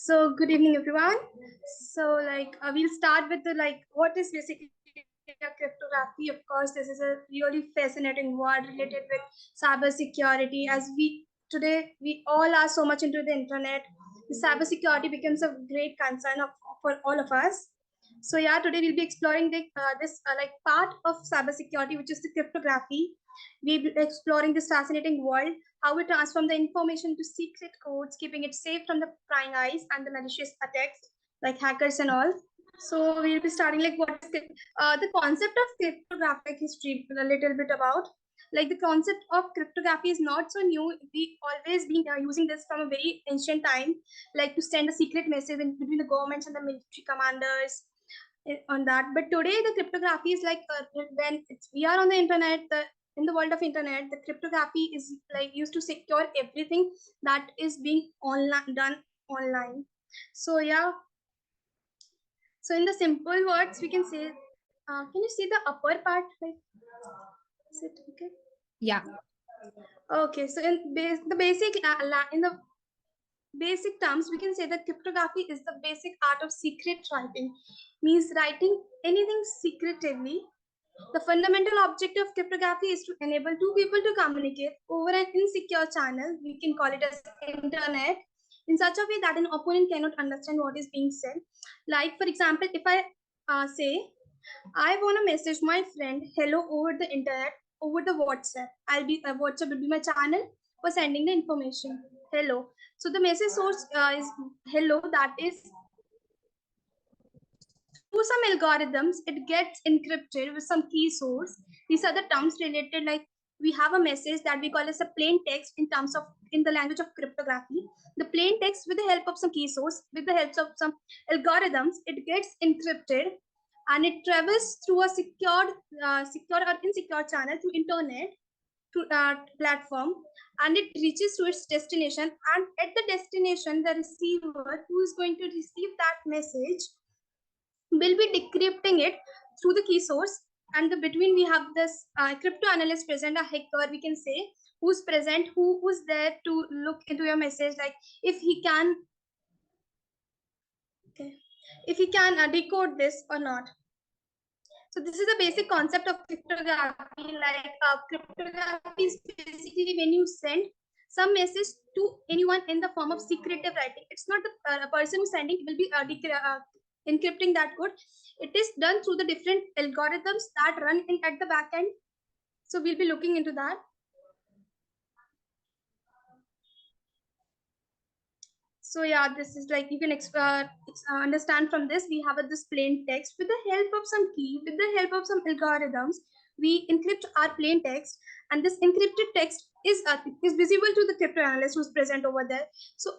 So good evening, everyone. So we'll start with what is basically cryptography. Of course, this is a really fascinating word related with cyber security. As we all are so much into the internet, the cyber security becomes a great concern for all of us. So yeah, today we'll be exploring this part of cyber security, which is the cryptography. We'll be exploring this fascinating world, how we transform the information to secret codes, keeping it safe from the prying eyes and the malicious attacks like hackers and all. So we'll be starting what is the concept of cryptographic history, a little bit about. Like the concept of cryptography is not so new. We always been using this from a very ancient time, like to send a secret message between the governments and the military commanders on that. But today the cryptography is we are on the internet, in the world of internet, the cryptography is used to secure everything that is being done online. So yeah, so in the simple words we can say, can you see the upper part, is it okay? Yeah. Okay, so in the basic terms, we can say that cryptography is the basic art of secret writing, means writing anything secretively. The fundamental objective of cryptography is to enable two people to communicate over an insecure channel, we can call it as internet, in such a way that an opponent cannot understand what is being said. Like, for example, if I say, I want to message my friend hello over the internet, over the WhatsApp. WhatsApp will be my channel for sending the information. Hello. So the message source is hello. That is, through some algorithms, it gets encrypted with some key source. These are the terms related, like we have a message that we call as a plain text in the language of cryptography. The plain text, with the help of some key source, with the help of some algorithms, it gets encrypted and it travels through a secure or insecure channel through internet to platform, and it reaches to its destination. And at the destination, the receiver who is going to receive that message will be decrypting it through the key source. And the between we have this crypto analyst present, a hacker, we can say, who's present, who's there to look into your message, like if he can decode this or not. So this is the basic concept of cryptography. Cryptography is basically when you send some message to anyone in the form of secretive writing. It's not the person who's sending will be encrypting that code. It is done through the different algorithms that run at the back end. So we'll be looking into that. So yeah, this is like you can understand from this. We have this plain text with the help of some key, with the help of some algorithms. We encrypt our plain text, and this encrypted text is visible to the crypto analyst who's present over there. So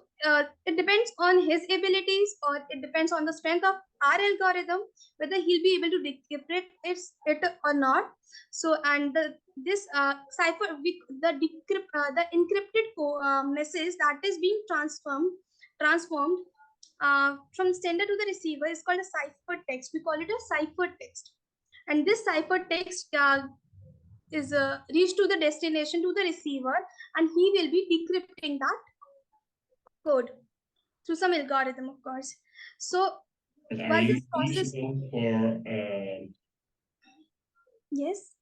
it depends on his abilities, or it depends on the strength of our algorithm whether he'll be able to decrypt it or not. So and this cipher, the encrypted message that is being transformed from sender to the receiver is called a cipher text. We call it a cipher text. And this cipher text is reached to the destination, to the receiver, and he will be decrypting that code through some algorithm, of course. So while this process... Yes?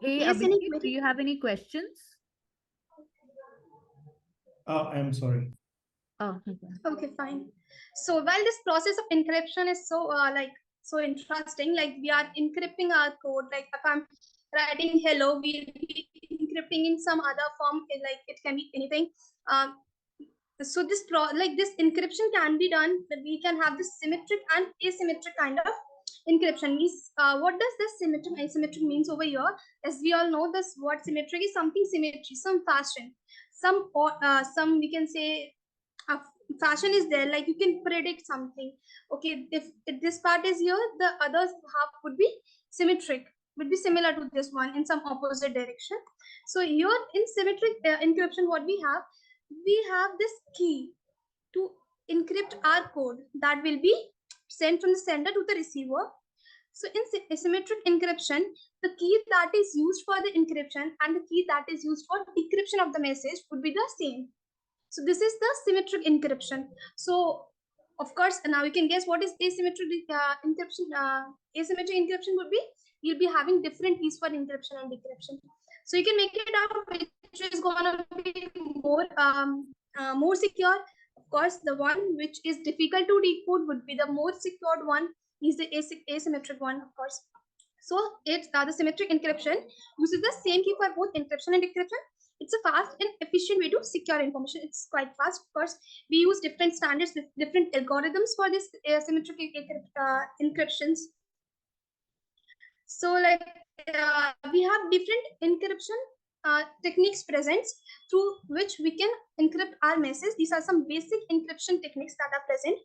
Hey, yes, Abhishek, do you have any questions? I'm sorry. Oh, okay, fine. So while this process of encryption is so interesting, like we are encrypting our code. Like if I'm writing hello, we'll be encrypting in some other form, like it can be anything. So this encryption can be done. We can have this symmetric and asymmetric kind of encryption. Means what does this symmetric asymmetric means over here? As we all know, this word symmetric is something symmetry, some fashion, some we can say fashion is there, like you can predict something. Okay, if this part is here, the other half would be symmetric, would be similar to this one in some opposite direction. So here in symmetric encryption, what we have this key to encrypt our code that will be sent from the sender to the receiver. So in asymmetric encryption, the key that is used for the encryption and the key that is used for decryption of the message would be the same. So this is the symmetric encryption. So of course, now you can guess what is asymmetric encryption. Asymmetric encryption would be, you'll be having different keys for encryption and decryption. So you can make it out which is going to be more secure. Of course, the one which is difficult to decode would be the more secured one, is the asymmetric one, of course. So it's the symmetric encryption uses the same key for both encryption and decryption. It's a fast and efficient way to secure information. It's quite fast. Of course, we use different standards with different algorithms for this asymmetric encryptions. So like we have different encryption techniques present through which we can encrypt our message. These are some basic encryption techniques that are present.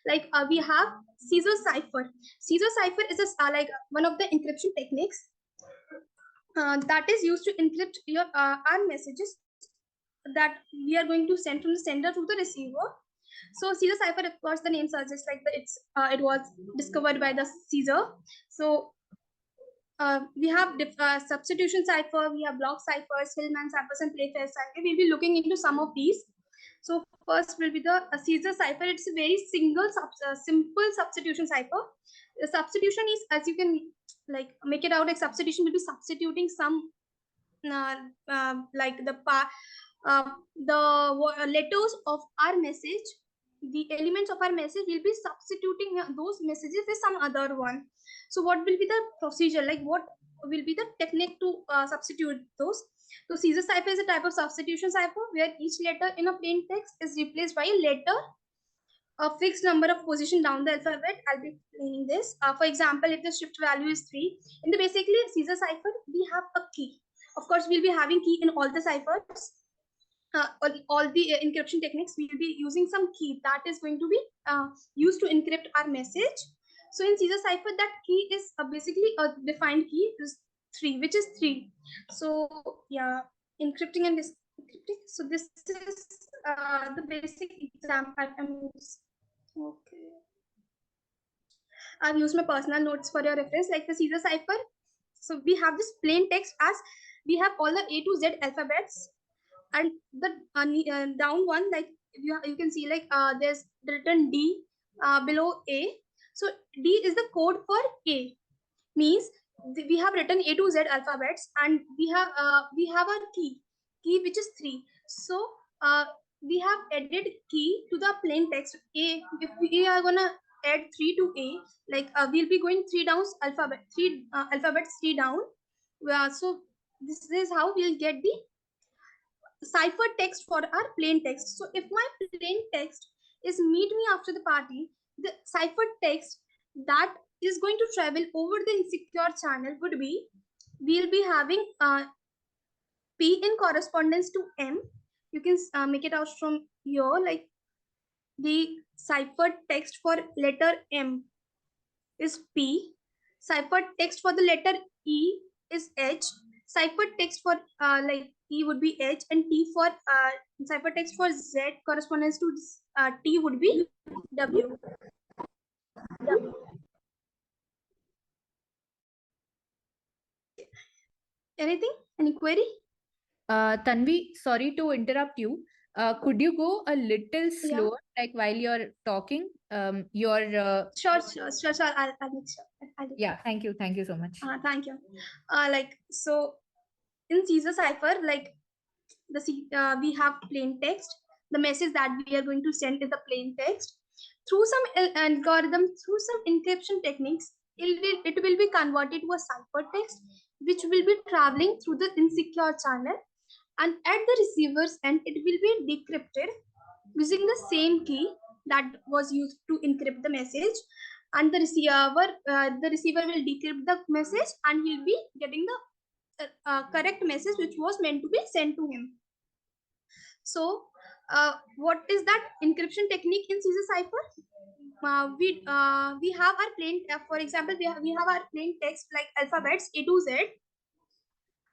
Like we have Caesar cipher. Caesar cipher is like one of the encryption techniques that is used to encrypt your our messages that we are going to send from the sender to the receiver. So Caesar cipher, of course, the name suggests like it was discovered by the Caesar. So we have substitution cipher, we have block ciphers, Hillman ciphers, and Playfair cipher. We'll be looking into some of these. So first will be the Caesar cipher. It's a very simple substitution cipher. The substitution is, as you can like make it out, like substitution will be substituting some like the letters of our message, the elements of our message will be substituting those messages with some other one. So what will be the procedure, like what will be the technique to substitute those? So Caesar cipher is a type of substitution cipher where each letter in a plain text is replaced by a letter, a fixed number of position down the alphabet. I'll be explaining this. For example, if the shift value is 3, in the basically Caesar cipher, we have a key. Of course, we'll be having key in all the ciphers. All the encryption techniques, we will be using some key that is going to be used to encrypt our message. So in Caesar cipher, that key is basically a defined key is 3, which is 3. So yeah, encrypting and decrypting. So this is the basic example I'm okay. I've used my personal notes for your reference, like the Caesar cipher. So we have this plain text as we have all the A to Z alphabets, and the down one, like you can see like there's written D below A. So D is the code for A, means we have written A to Z alphabets, and we have our key which is 3. So we have added key to the plain text A. If we are gonna add 3 to A, like we'll be going 3 down alphabets 3 down. So this is how we'll get the cipher text for our plain text. So if my plain text is meet me after the party, the cipher text that is going to travel over the insecure channel would be, we'll be having P in correspondence to M. You can make it out from here, like the cipher text for letter M is P. Cipher text for the letter E is H. Cipher text for like E would be H, and T for cipher text for Z correspondence to T would be W. Anything? Any query? Tanvi, sorry to interrupt you. Could you go a little slower, like while you're talking? Your Sure. I'll make sure. yeah. Thank you. Thank you so much. Thank you. Like so, in Caesar cipher, like we have plain text. The message that we are going to send is the plain text. Through some algorithm, through some encryption techniques, it will be converted to a cipher text, which will be traveling through the insecure channel, and at the receiver's end, it will be decrypted using the same key that was used to encrypt the message. And the receiver will decrypt the message, and he'll be getting the correct message which was meant to be sent to him. So what is that encryption technique in Caesar cipher? We have our plain for example, we have our plain text like alphabets A to Z.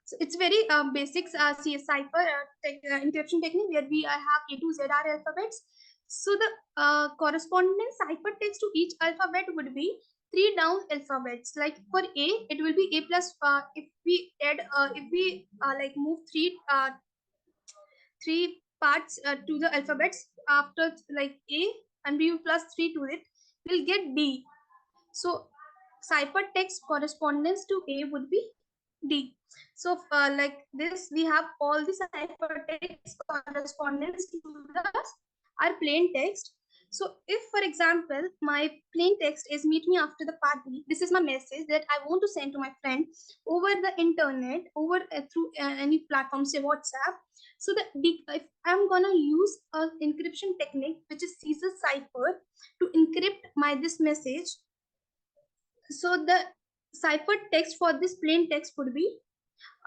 So it's very basic cipher encryption technique where we have A to Z are alphabets. So the corresponding cipher text to each alphabet would be three down alphabets. Like for A, it will be A plus. If we add, if we like move three parts to the alphabets after like A and B plus three to it, we'll get D. So ciphertext correspondence to A would be D. So like this, we have all the ciphertext correspondence to the our plain text. So if, for example, my plain text is meet me after the party, this is my message that I want to send to my friend over the internet, over through any platform, say WhatsApp. So if I'm gonna use an encryption technique, which is Caesar cipher, to encrypt my this message. So the cipher text for this plain text would be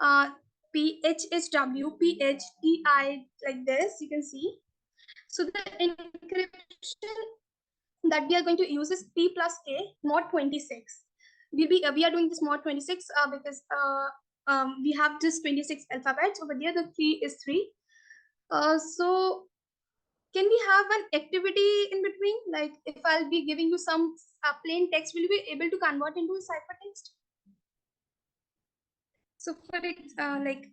PHHW, PHTI, like this, you can see. So the encryption that we are going to use is P plus K, mod 26. We are doing this mod 26 because we have this 26 alphabets. Over there, the key is 3. So can we have an activity in between? Like if I'll be giving you some plain text, will you be able to convert into a ciphertext? So for it, like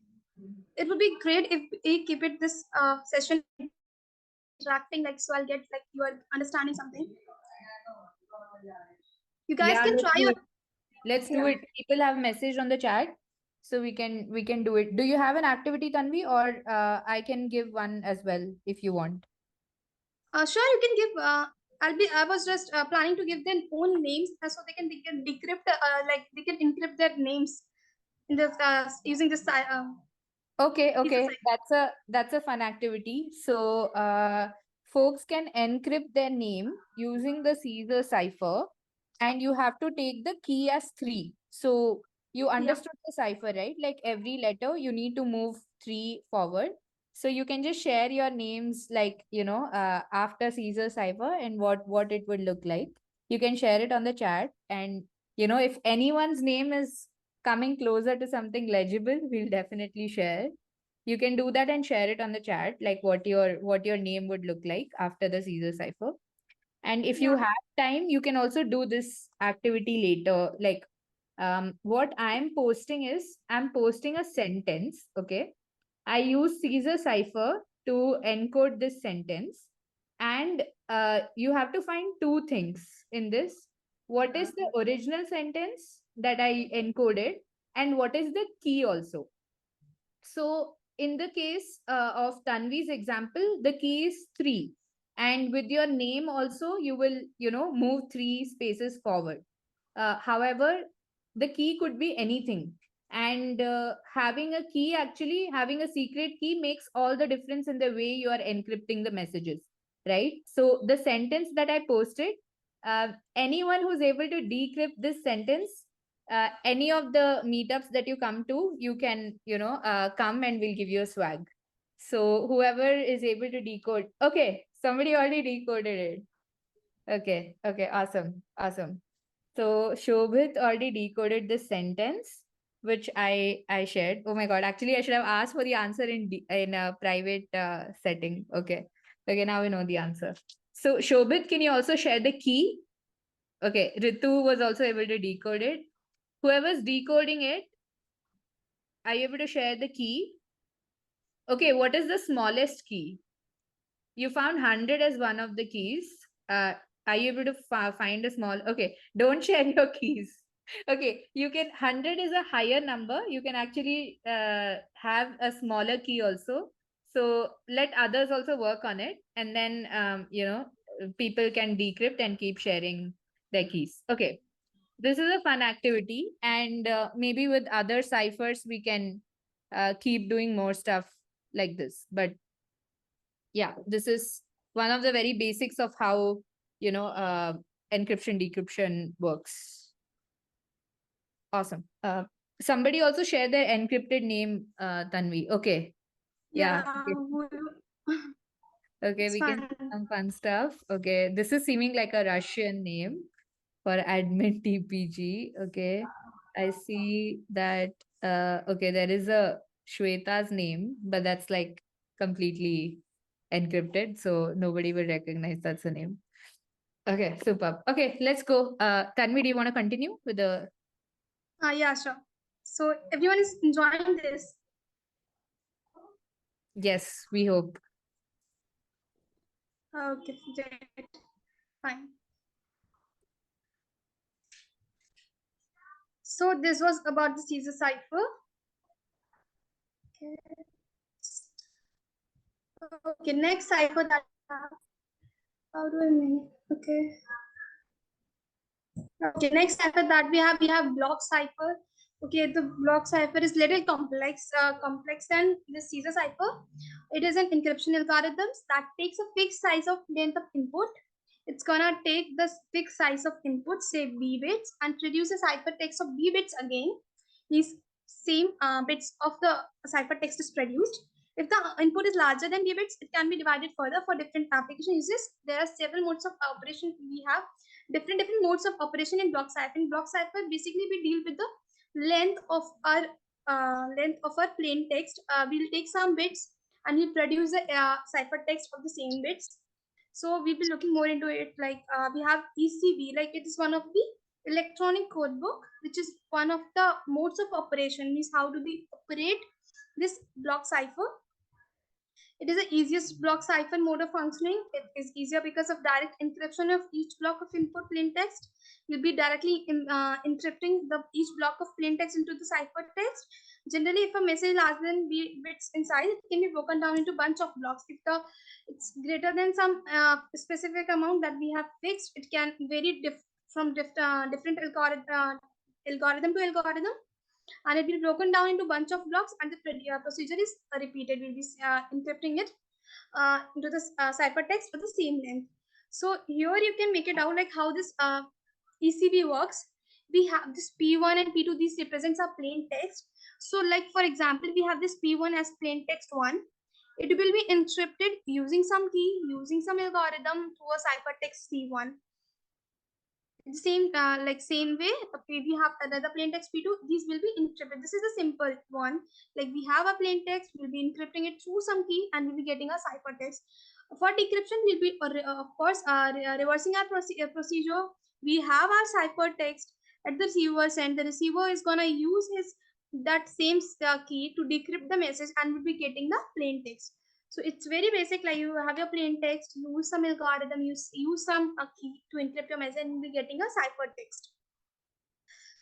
it would be great if we keep it this session interacting, like so I'll get like you are understanding something. You guys Yeah, can let's try do your it. Let's do it. People have message on the chat, so we can do it. Do you have an activity, Tanvi, or I can give one as well if you want? sure, you can give. I was just planning to give their own names, so they can decrypt like they can encrypt their names in this using this Okay, piece of okay. That's a fun activity. So folks can encrypt their name using the Caesar cipher, and you have to take the key as 3. So you yeah. understood the cipher, right? Like every letter you need to move 3 forward. So you can just share your names like, after Caesar cipher and what it would look like. You can share it on the chat, and if anyone's name is coming closer to something legible, we'll definitely share. You can do that and share it on the chat, like what your name would look like after the Caesar cipher. And if you Yeah. have time, you can also do this activity later. Like what I'm posting a sentence. Okay, I use Caesar cipher to encode this sentence, and you have to find two things in this. What is the original sentence that I encoded, and what is the key also? So in the case of Tanvi's example, the key is 3. And with your name also, you will, move 3 spaces forward. However, the key could be anything. And having a secret key makes all the difference in the way you are encrypting the messages, right? So the sentence that I posted, anyone who's able to decrypt this sentence, any of the meetups that you come to, you can, come and we'll give you a swag. So whoever is able to decode, okay, somebody already decoded it. Okay, awesome, awesome. So Shobhit already decoded this sentence, which I shared. Oh my God, actually I should have asked for the answer in a private setting. Okay, now we know the answer. So Shobhit, can you also share the key? Okay, Ritu was also able to decode it. Whoever's decoding it, are you able to share the key? Okay, what is the smallest key? You found 100 as one of the keys. Uh, are you able to find a small? Okay, don't share your keys. Okay, 100 is a higher number. You can actually have a smaller key also. So let others also work on it. And then, people can decrypt and keep sharing their keys. Okay, this is a fun activity. And maybe with other ciphers, we can keep doing more stuff like this. But yeah, this is one of the very basics of how encryption decryption works. Awesome. Somebody also share their encrypted name, Tanvi. Okay. Yeah. Okay, It's we can fun. see some fun stuff. Okay, this is seeming like a Russian name for admin TPG. Okay, I see that. Okay, there is a Shweta's name, but that's like completely encrypted, so nobody will recognize that's a name. Okay, super. Okay, let's go. Tanvi, do you want to continue with the? Yeah, sure. So everyone is enjoying this. Yes, we hope. Okay, great. Fine. So this was about the Caesar cipher. Okay. Okay, next cipher that we have. How do I make? Okay. Okay, next cipher that we have block cipher. Okay, the block cipher is little complex than the Caesar cipher. It is an encryption algorithm that takes a fixed size of length of input. It's gonna take the fixed size of input, say B bits, and produce a ciphertext of B bits again. These same bits of the ciphertext is produced. If the input is larger than B bits, it can be divided further for different application uses. There are several modes of operation. We have different modes of operation in block cipher. In block cipher, basically we deal with the length of our plain text. We'll take some bits and we'll produce a ciphertext of the same bits. So we'll be looking more into it. Like we have ECB, like it is one of the electronic code book, which is one of the modes of operation. Means how do we operate this block cipher? It is the easiest block cipher mode of functioning. It is easier because of direct encryption of each block of input plain text. You'll be directly encrypting each block of plain text into the ciphertext. Generally, if a message is larger than bits in size, it can be broken down into a bunch of blocks. If it's greater than some specific amount that we have fixed, it can vary from different algorithm to algorithm, and it will be broken down into a bunch of blocks, and the procedure is repeated. We'll be encrypting it into the ciphertext of the same length. So here you can make it out like how this ECB works. We have this P1 and P2. These represents our plain text. So like for example, we have this P1 as plain text 1. It will be encrypted using some key, using some algorithm through a ciphertext C1. Same way, we have another plain text P2. These will be encrypted. This is a simple one. Like we have a plain text, we'll be encrypting it through some key, and we'll be getting a ciphertext. For decryption, we'll be of course reversing our procedure. We have our ciphertext at the receiver's end. The receiver is gonna use his that same key to decrypt the message, and we'll be getting the plain text. So it's very basic, like you have your plain text, use some algorithm, use some key to encrypt your message, and be getting a ciphertext.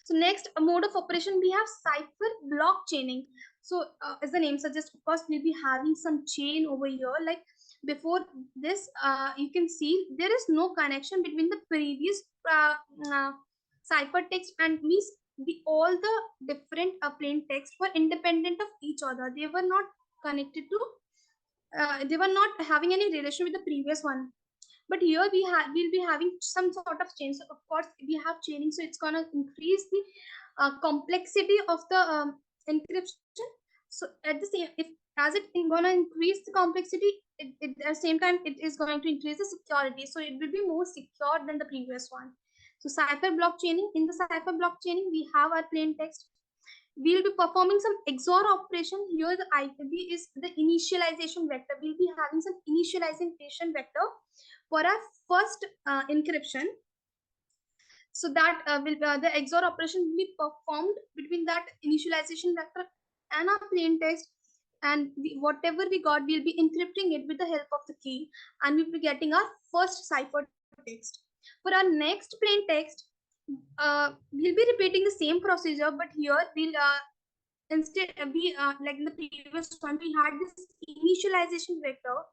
So next mode of operation, we have cipher block chaining. So as the name suggests, of course, we'll be having some chain over here. Like before this, you can see there is no connection between the previous ciphertext and all the different plain text were independent of each other. They were not connected to they were not having any relation with the previous one. But here we'll be having some sort of change. So of course we have chaining, so it's gonna increase the complexity of the encryption. So at the same, if as it is gonna increase the complexity, at the same time it is going to increase the security, so it will be more secure than the previous one. So cipher block chaining, in the cipher block chaining we have our plain text. We'll be performing some XOR operation. Here the IB is the initialization vector. We'll be having some initialization vector for our first encryption. So that the XOR operation will be performed between that initialization vector and our plain text. And whatever we got, we'll be encrypting it with the help of the key, and we'll be getting our first cipher text. For our next plain text, we'll be repeating the same procedure, but here we'll instead we like in the previous one we had this initialization vector.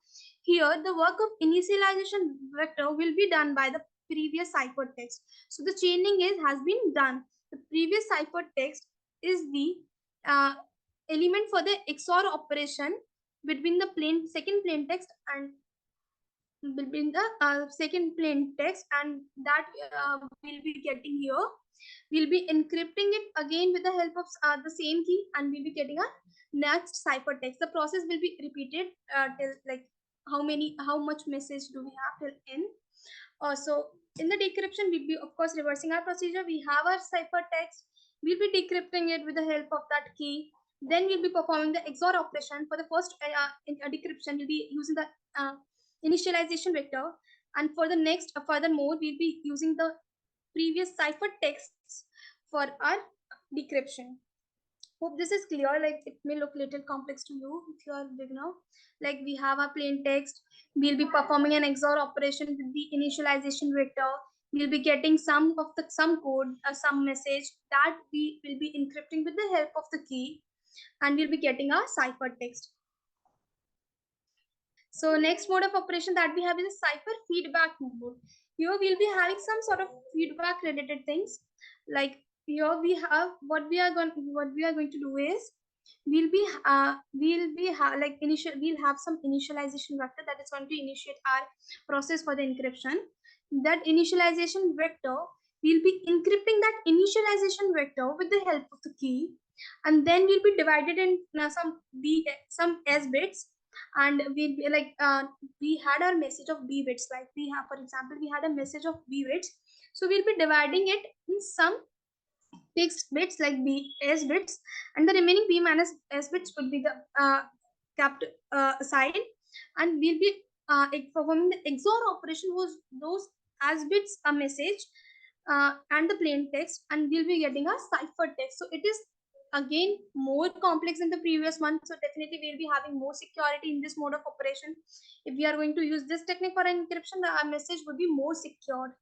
Here the work of initialization vector will be done by the previous ciphertext. So the chaining has been done. The previous ciphertext is the element for the XOR operation between the second plain text and between the second plain text, and that we'll be getting here. We'll be encrypting it again with the help of the same key, and we'll be getting a next ciphertext. The process will be repeated till like how much message do we have till n. So in the decryption, we'll be of course reversing our procedure. We have our ciphertext. We'll be decrypting it with the help of that key. Then we'll be performing the XOR operation. For the first decryption, we'll be using the initialization vector, And for the next, furthermore, we'll be using the previous ciphertexts for our decryption. Hope this is clear. Like it may look little complex to you if you are beginner. Like we have a plain text. We'll be performing an XOR operation with the initialization vector. We'll be getting some code, some message that we will be encrypting with the help of the key, and we'll be getting a ciphertext. So next mode of operation that we have is a cipher feedback mode. Here we'll be having some sort of feedback related things. Like here we have what we are going to do is we'll be have some initialization vector that is going to initiate our process for the encryption. That initialization vector we'll be encrypting that initialization vector with the help of the key, and then we'll be divided in some s bits, and we'll be like we had our message of b bits. Like we have, for example, we had a message of b bits, so we'll be dividing it in some fixed bits like b s bits, and the remaining b minus s bits would be the kept aside, and we'll be performing the XOR operation was those as bits a message and the plain text, and we'll be getting a cipher text. So it is again more complex than the previous one, so definitely we'll be having more security in this mode of operation. If we are going to use this technique for encryption, our message would be more secured.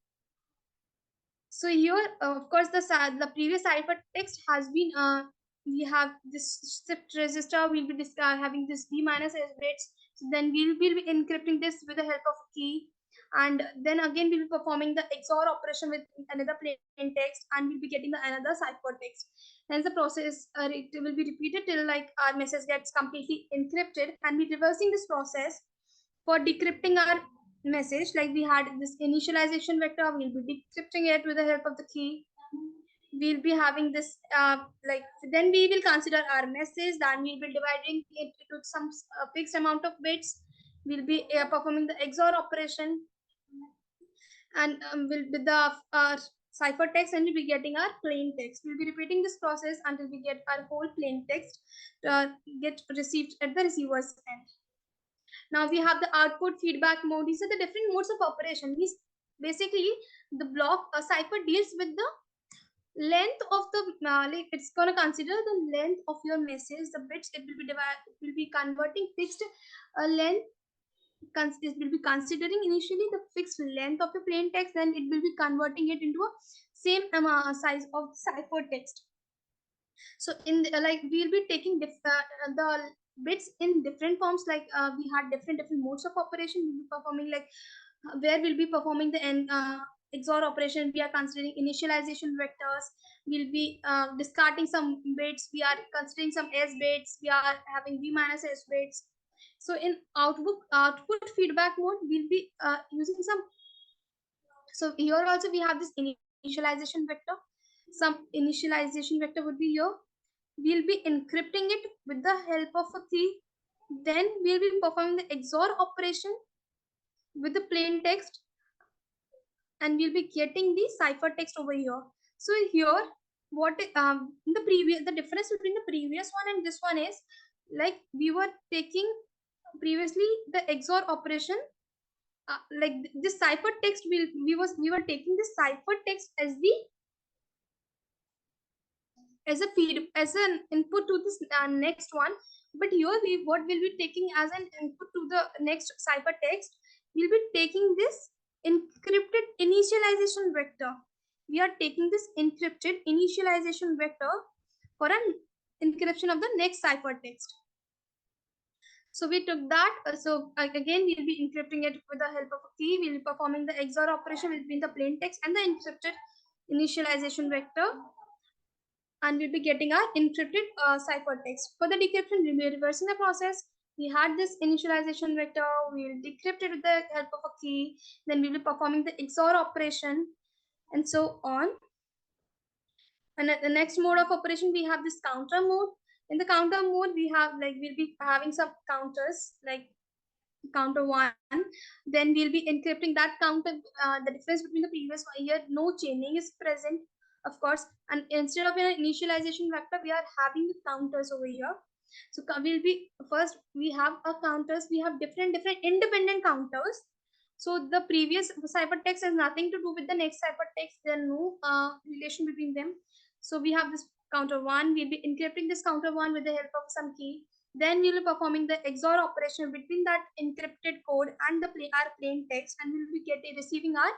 So here, of course, the previous ciphertext has been we have this shift register. We'll be having this b minus s bits. So then we'll be encrypting this with the help of a key, and then again we'll be performing the XOR operation with another plain text, and we'll be getting the another ciphertext. Hence, the process it will be repeated till like our message gets completely encrypted, and we're reversing this process for decrypting our message. Like we had this initialization vector, we'll be decrypting it with the help of the key. We'll be having this like then we will consider our message, then we'll be dividing it into some fixed amount of bits. We'll be performing the XOR operation, and we'll with the ciphertext, and we'll be getting our plain text. We'll be repeating this process until we get our whole plain text get received at the receiver's end. Now we have the output feedback mode. These are the different modes of operation. These basically the block cipher deals with the length of the like it's gonna consider the length of your message, the bits. It will be it will be converting fixed length. It will be considering initially the fixed length of the plain text, then it will be converting it into a same size of cipher text. So in the, like we'll be taking the bits in different forms. Like we had different modes of operation. We'll be performing like where we'll be performing the XOR operation. We are considering initialization vectors. We'll be discarding some bits. We are considering some s bits. We are having b minus s bits. So in output feedback mode, we'll be using some. So here also we have this initialization vector. Some initialization vector would be here. We'll be encrypting it with the help of a key. Then we'll be performing the XOR operation with the plain text, and we'll be getting the ciphertext over here. So here, what the difference between the previous one and this one is, like we were taking previously the XOR operation, like this ciphertext we were taking this ciphertext as a feed, as an input to this next one. But here what we'll be taking as an input to the next ciphertext, we'll be taking this encrypted initialization vector. We are taking this encrypted initialization vector for an encryption of the next ciphertext. So we took that. So again, we'll be encrypting it with the help of a key. We'll be performing the XOR operation between the plain text and the encrypted initialization vector, and we'll be getting our encrypted ciphertext. For the decryption, we'll be reversing the process. We had this initialization vector, we'll decrypt it with the help of a key, then we'll be performing the XOR operation, and so on. And at the next mode of operation, we have this counter mode. In the counter mode, we have like we'll be having some counters like counter 1. Then we'll be encrypting that counter. The difference between the previous one here, no chaining is present, of course, and instead of an initialization vector, we are having the counters over here. So we'll be first we have a counters. We have different independent counters. So the previous ciphertext has nothing to do with the next ciphertext. There are no relation between them. So we have this counter 1. We'll be encrypting this counter 1 with the help of some key. Then we'll be performing the XOR operation between that encrypted code and our plain text, and we'll be receiving our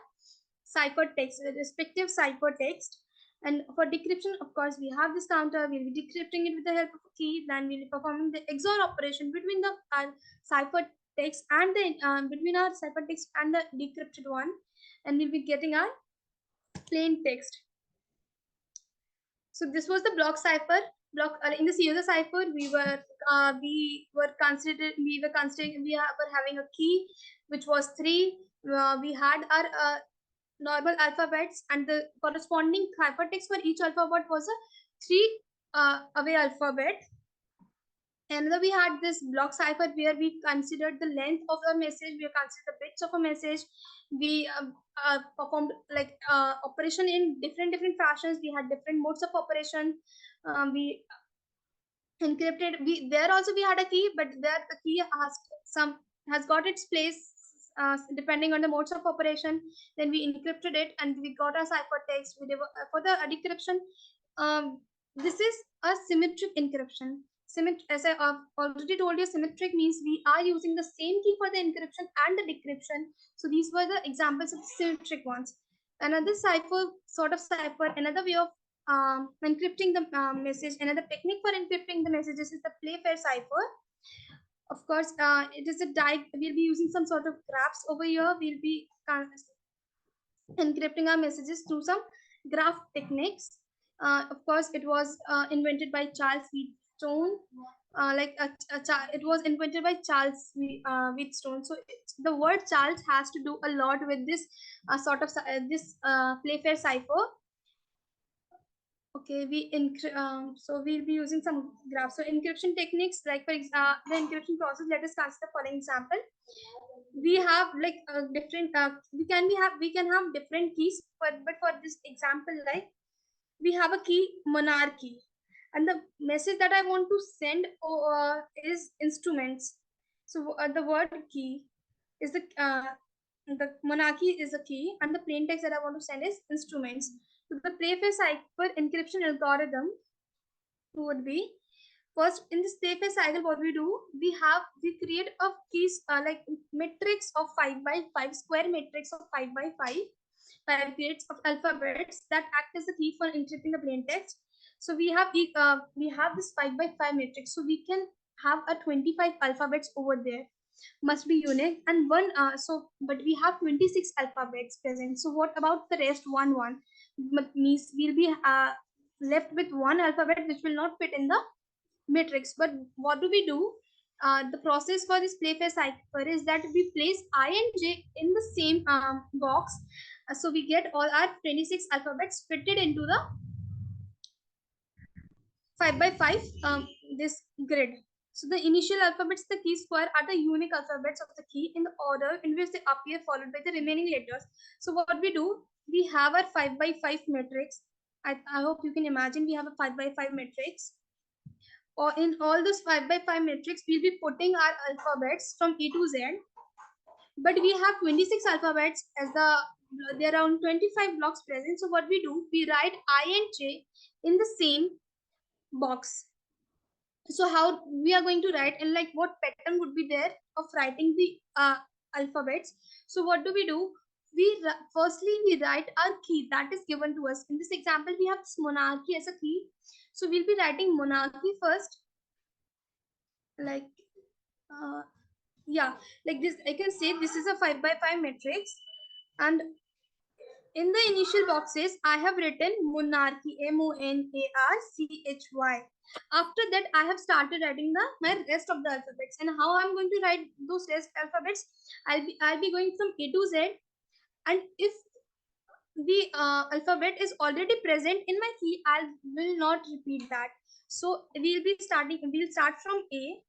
ciphertext, the respective ciphertext. And for decryption, of course, we have this counter. We'll be decrypting it with the help of a key. Then we'll be performing the XOR operation between the ciphertext and the between our ciphertext and the decrypted one, and we'll be getting our plain text. So this was the block cipher. In the COSA cipher, we were having a key which was 3. We had our normal alphabets, and the corresponding ciphertext for each alphabet was a 3 away alphabet. And then we had this block cipher where we considered the length of a message, we considered the bits of a message. We performed like operation in different fashions. We had different modes of operation. We encrypted. There also we had a key, but there the key has got its place depending on the modes of operation. Then we encrypted it, and we got a ciphertext. For the decryption, this is a symmetric encryption. As I already told you, symmetric means we are using the same key for the encryption and the decryption. So these were the examples of the symmetric ones. Another cipher, another way of encrypting the message, another technique for encrypting the messages is the playfair cipher. Of course, it is we'll be using some sort of graphs over here. We'll be encrypting our messages through some graph techniques. Of course, it was invented by Charles Wheatstone. It was invented by Charles Wheatstone. So the word Charles has to do a lot with this this playfair cipher. Okay, so we'll be using some graphs. So encryption techniques, like for the encryption process. Let us consider for example. We have like different. We can have different keys, but for this example, like we have a key monarchy, and the message that I want to send is instruments. So the word key is the monarchy is the key, and the plain text that I want to send is instruments. So the playfair cipher encryption algorithm would be, first in this playfair cycle, what we do, we create a keys like matrix of 5 by 5 square matrix of 5 by 5 grids of alphabets that act as the key for encrypting the plain text. So we have this 5 by 5 matrix, so we can have a 25 alphabets over there, must be unique, and but we have 26 alphabets present. So what about the rest? One means we'll be left with one alphabet which will not fit in the matrix. But what do we do? The process for this playfair cipher is that we place I and J in the same box. So we get all our 26 alphabets fitted into the 5 by 5 this grid. So the initial alphabets, the key square, are the unique alphabets of the key in the order in which they appear, followed by the remaining letters. So what we do, we have our 5 by 5 matrix. I hope you can imagine we have a 5 by 5 matrix. Or in all those 5 by 5 matrix, we'll be putting our alphabets from A to Z. But we have 26 alphabets as there are around 25 blocks present. So what we do, we write I and J in the same box. So how we are going to write, and like what pattern would be there of writing the alphabets? So what do? Firstly we write our key that is given to us. In this example, we have this monarchy as a key. So we'll be writing monarchy first, like yeah, like this. I can say this is a 5 by 5 matrix, and in the initial boxes, I have written monarchy, monarchy. After that, I have started writing my rest of the alphabets. And how I'm going to write those rest alphabets? I'll be going from A to Z, and if the alphabet is already present in my key, I will not repeat that. So we'll start from A.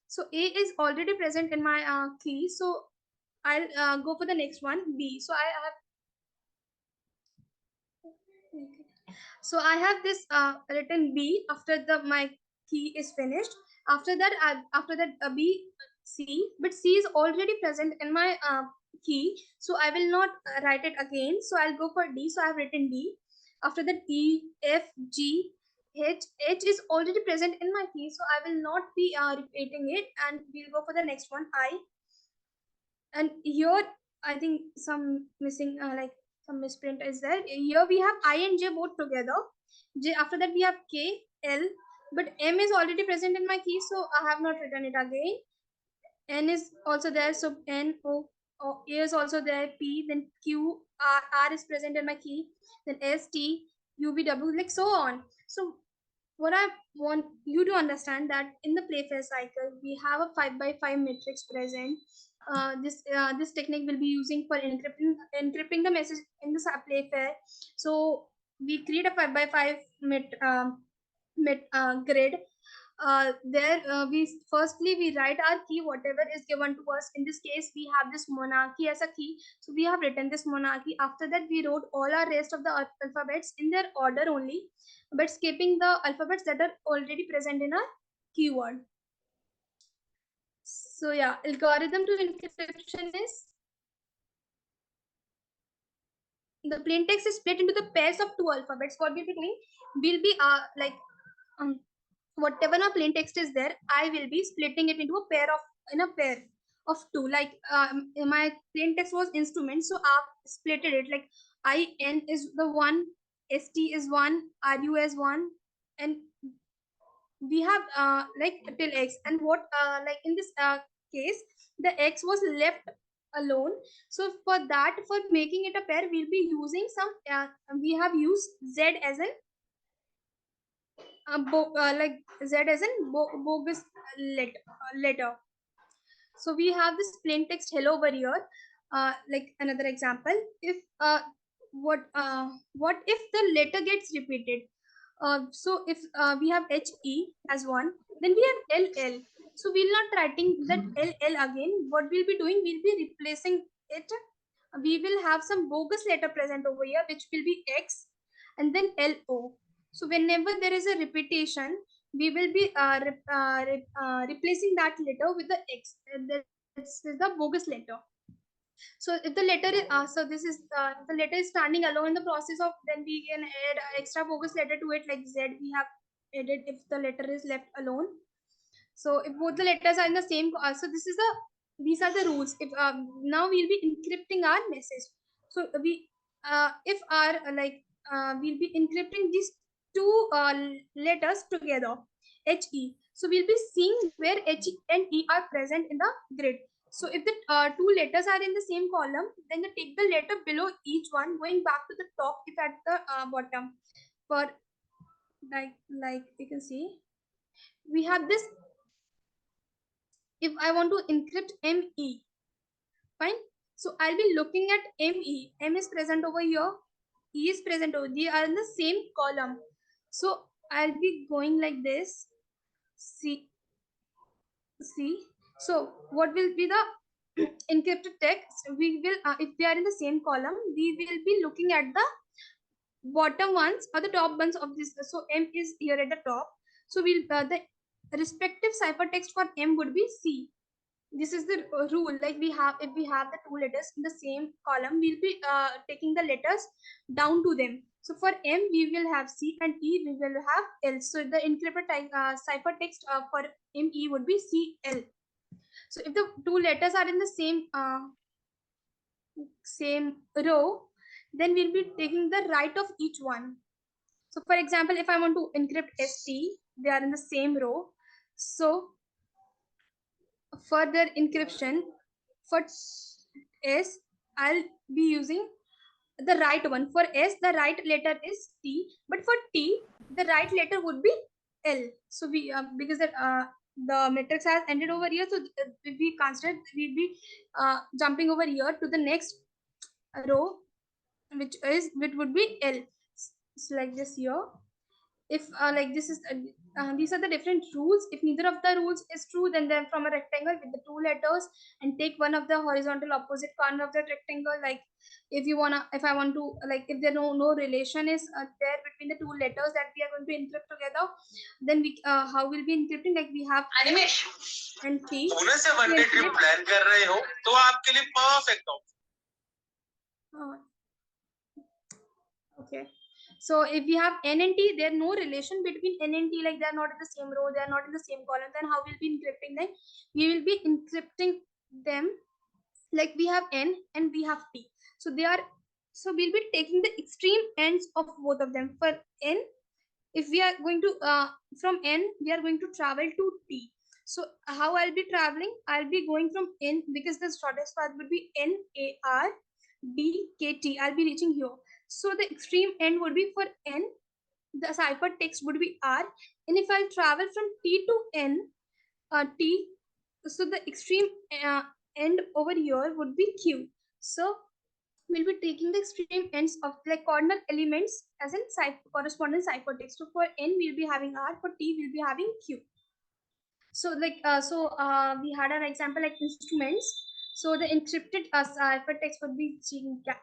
So A is already present in my key. So I'll go for the next one, B. So I have this written B after my key is finished. After that B, C, but C is already present in my key, so I will not write it again. So I'll go for D. So I have written D. After that, E, F, G, H. H is already present in my key, so I will not be repeating it. And we'll go for the next one, I. And here, I think some missing, some misprint is there. Here we have I and J both together. J. After that, we have K, L. But M is already present in my key, so I have not written it again. N is also there, so N, O, A is also there, P, then Q, R is present in my key, then S, T, U, V, W, like so on. So what I want you to understand that in the playfair cycle, we have a 5x5 matrix present. This technique will be using for encrypting the message in the playfair. So we create a 5x5 grid. There we firstly we write our key whatever is given to us. In this case we have this monarchy as a key, so we have written this monarchy. After that we wrote all our rest of the alphabets in their order only, but skipping the alphabets that are already present in our keyword. So yeah, algorithm to encryption is the plain text is split into the pairs of two alphabets. What we'll be doing, we'll be whatever our plain text is there, I will be splitting it into a pair of two. Like my plain text was instrument, so I've splitted it. Like IN is the one, ST is one, RU is one, and we have like till X. And what like in this case, the X was left alone. So for that, for making it a pair, we'll be using some. We have used Z as an like Z as in bogus letter. So we have this plain text hello over here. Like another example, if what if the letter gets repeated? So if we have HE as one, then we have LL. So we'll not writing that LL again. What we'll be doing, we'll be replacing it. We will have some bogus letter present over here, which will be X, and then LO. So whenever there is a repetition, we will be replacing that letter with the X. This is the bogus letter. So if the letter is so this is the letter is standing alone in the process of, then we can add extra bogus letter to it, like Z we have added if the letter is left alone. So if both the letters are in the same, so these are the rules. If now we'll be encrypting our message. So we if our we'll be encrypting these two letters together, HE. So we'll be seeing where H and E are present in the grid. So if the two letters are in the same column, then you take the letter below each one, going back to the top if at the bottom. For like you can see, we have this. If I want to encrypt ME, fine. So I'll be looking at ME. M is present over here. E is present over. They are in the same column. So I'll be going like this. See. So what will be the encrypted text? We will, if they are in the same column, we will be looking at the bottom ones or the top ones of this. So M is here at the top. So we'll the respective ciphertext for M would be C. This is the rule. Like we have, if we have the two letters in the same column, we'll be taking the letters down to them. So for M we will have C, and E we will have L. So the encrypted ciphertext for ME would be CL. So if the two letters are in the same row, then we'll be taking the right of each one. So for example, if I want to encrypt ST, they are in the same row. So for their encryption, for S, I'll be using the right one. For S, the right letter is T, but for T, the right letter would be L. So we because the matrix has ended over here, so if we consider, we'll be jumping over here to the next row, which would be L. So like this here. If like this is these are the different rules. If neither of the rules is true, then from a rectangle with the two letters and take one of the horizontal opposite corner of that rectangle. Like if you wanna, if I want to, like if there no relation is there between the two letters that we are going to encrypt together, then we how will be encrypting? Like we have Animesh, and T. Pune से one day trip plan कर रहे हो तो आपके लिए perfect Okay. So if we have N and T, there no relation between N and T, like they are not in the same row, they are not in the same column, then how will be encrypting them? We will be encrypting them like we have N and we have T. So they are, so we'll be taking the extreme ends of both of them. For N, if we are going to, from N, we are going to travel to T. So how I'll be traveling? I'll be going from N, because the shortest path would be NAR DKT. I'll be reaching here. So the extreme end would be for N, the ciphertext would be R, and if I'll travel from T to N, T, so the extreme end over here would be Q. So we'll be taking the extreme ends of like cardinal elements as in corresponding ciphertext. So for N we'll be having R, for T we'll be having Q. So like we had an example like instruments. So the encrypted ciphertext would be GATLMZCLRQTX,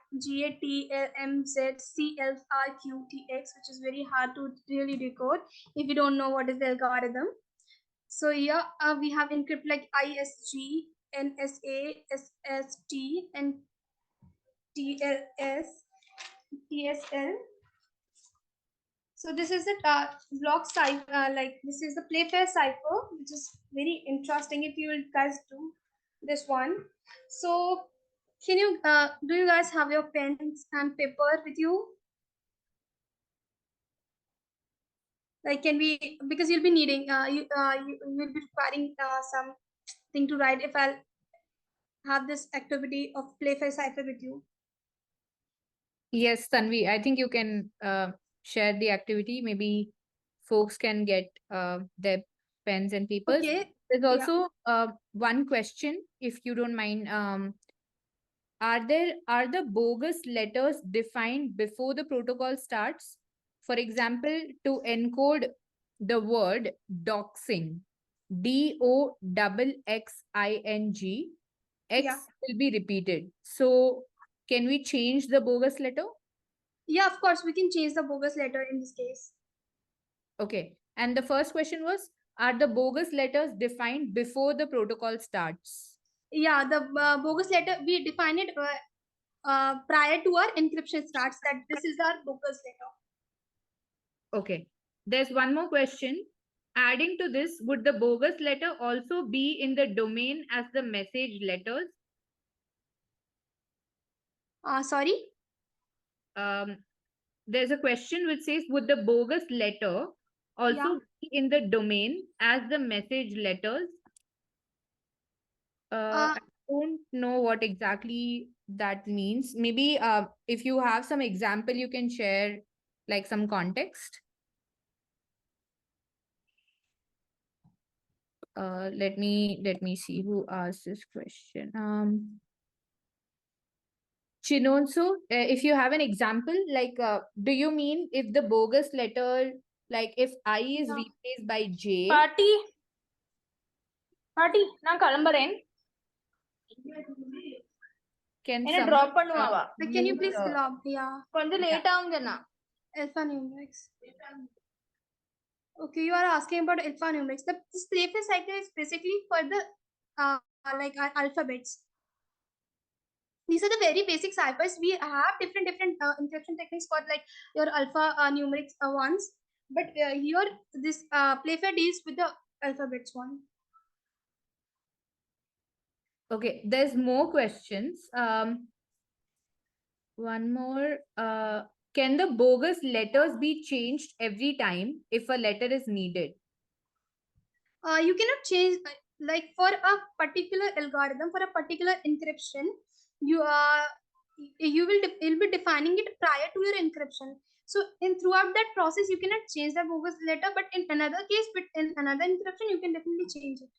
which is very hard to really decode if you don't know what is the algorithm. So here we have encrypt like ISG, NSA, SST, and TLS, TSL. So this is the block cipher, like this is the Playfair cipher, which is very interesting if you guys do this one. So can you, do you guys have your pens and paper with you? Like can we, because you'll be needing, you will be requiring something to write if I'll have this activity of Playfair cipher with you. Yes, Tanvi, I think you can share the activity. Maybe folks can get their pens and papers. Okay. There's Yeah. also one question, if you don't mind. Are the bogus letters defined before the protocol starts? For example, to encode the word doxing, DOXXING, X Yeah. will be repeated. So can we change the bogus letter? Yeah, of course, we can change the bogus letter in this case. Okay. And the first question was, are the bogus letters defined before the protocol starts? Yeah, the bogus letter, we define it prior to our encryption starts, that this is our bogus letter. Okay. There's one more question. Adding to this, would the bogus letter also be in the domain as the message letters? Sorry? There's a question which says, would the bogus letter also be in the domain as the message letters? I don't know what exactly that means. Maybe if you have some example, you can share like some context. Let me see who asked this question. Chinonso, if you have an example, like, do you mean if the bogus letter, like if I is replaced by J? Party, நான் கிளம்புறேன். Can என்ன some drop பண்ணுவாவா? Can you please log? Yeah. கொஞ்சம் late ஆகும் சொன்னா. Alphanumerics. Okay, you are asking about alphanumerics. This Playfair cycle is basically for the like alphabets. These are the very basic ciphers. We have different encryption techniques for like your alpha numerics ones, but here this Playfair deals with the alphabets one. Okay, there's more questions. One more. Can the bogus letters be changed every time if a letter is needed? You cannot change like for a particular algorithm, for a particular encryption. You will be defining it prior to your encryption. So in throughout that process, you cannot change the bogus letter, but in another case, but in another encryption, you can definitely change it.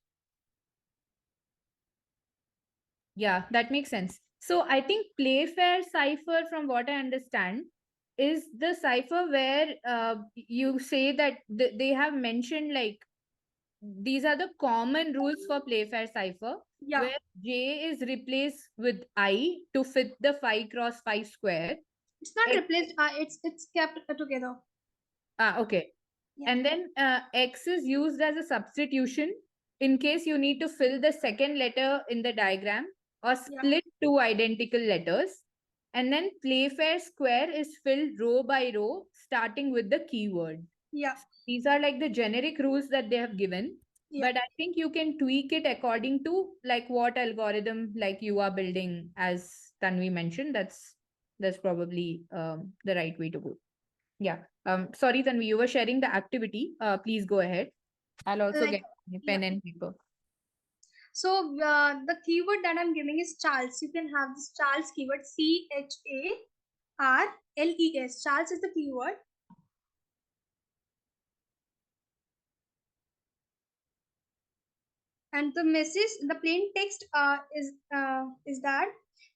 Yeah, that makes sense. So I think Playfair cipher, from what I understand, is the cipher where you say that they have mentioned like these are the common rules for Playfair cipher, Yeah. where J is replaced with I to fit the 5 cross 5 square. It's not X- replaced. It's kept together. Okay. Yeah. And then X is used as a substitution in case you need to fill the second letter in the diagram or split two identical letters. And then Playfair square is filled row by row, starting with the keyword. Yeah. These are like the generic rules that they have given. Yeah. But I think you can tweak it according to like what algorithm like you are building, as Tanvi mentioned. That's probably the right way to go. Yeah. Sorry, Tanvi, you were sharing the activity. Please go ahead. I'll also Like, get a pen and paper. So the keyword that I'm giving is Charles. You can have this Charles keyword, CHARLES. Charles is the keyword. And the message, the plain text is that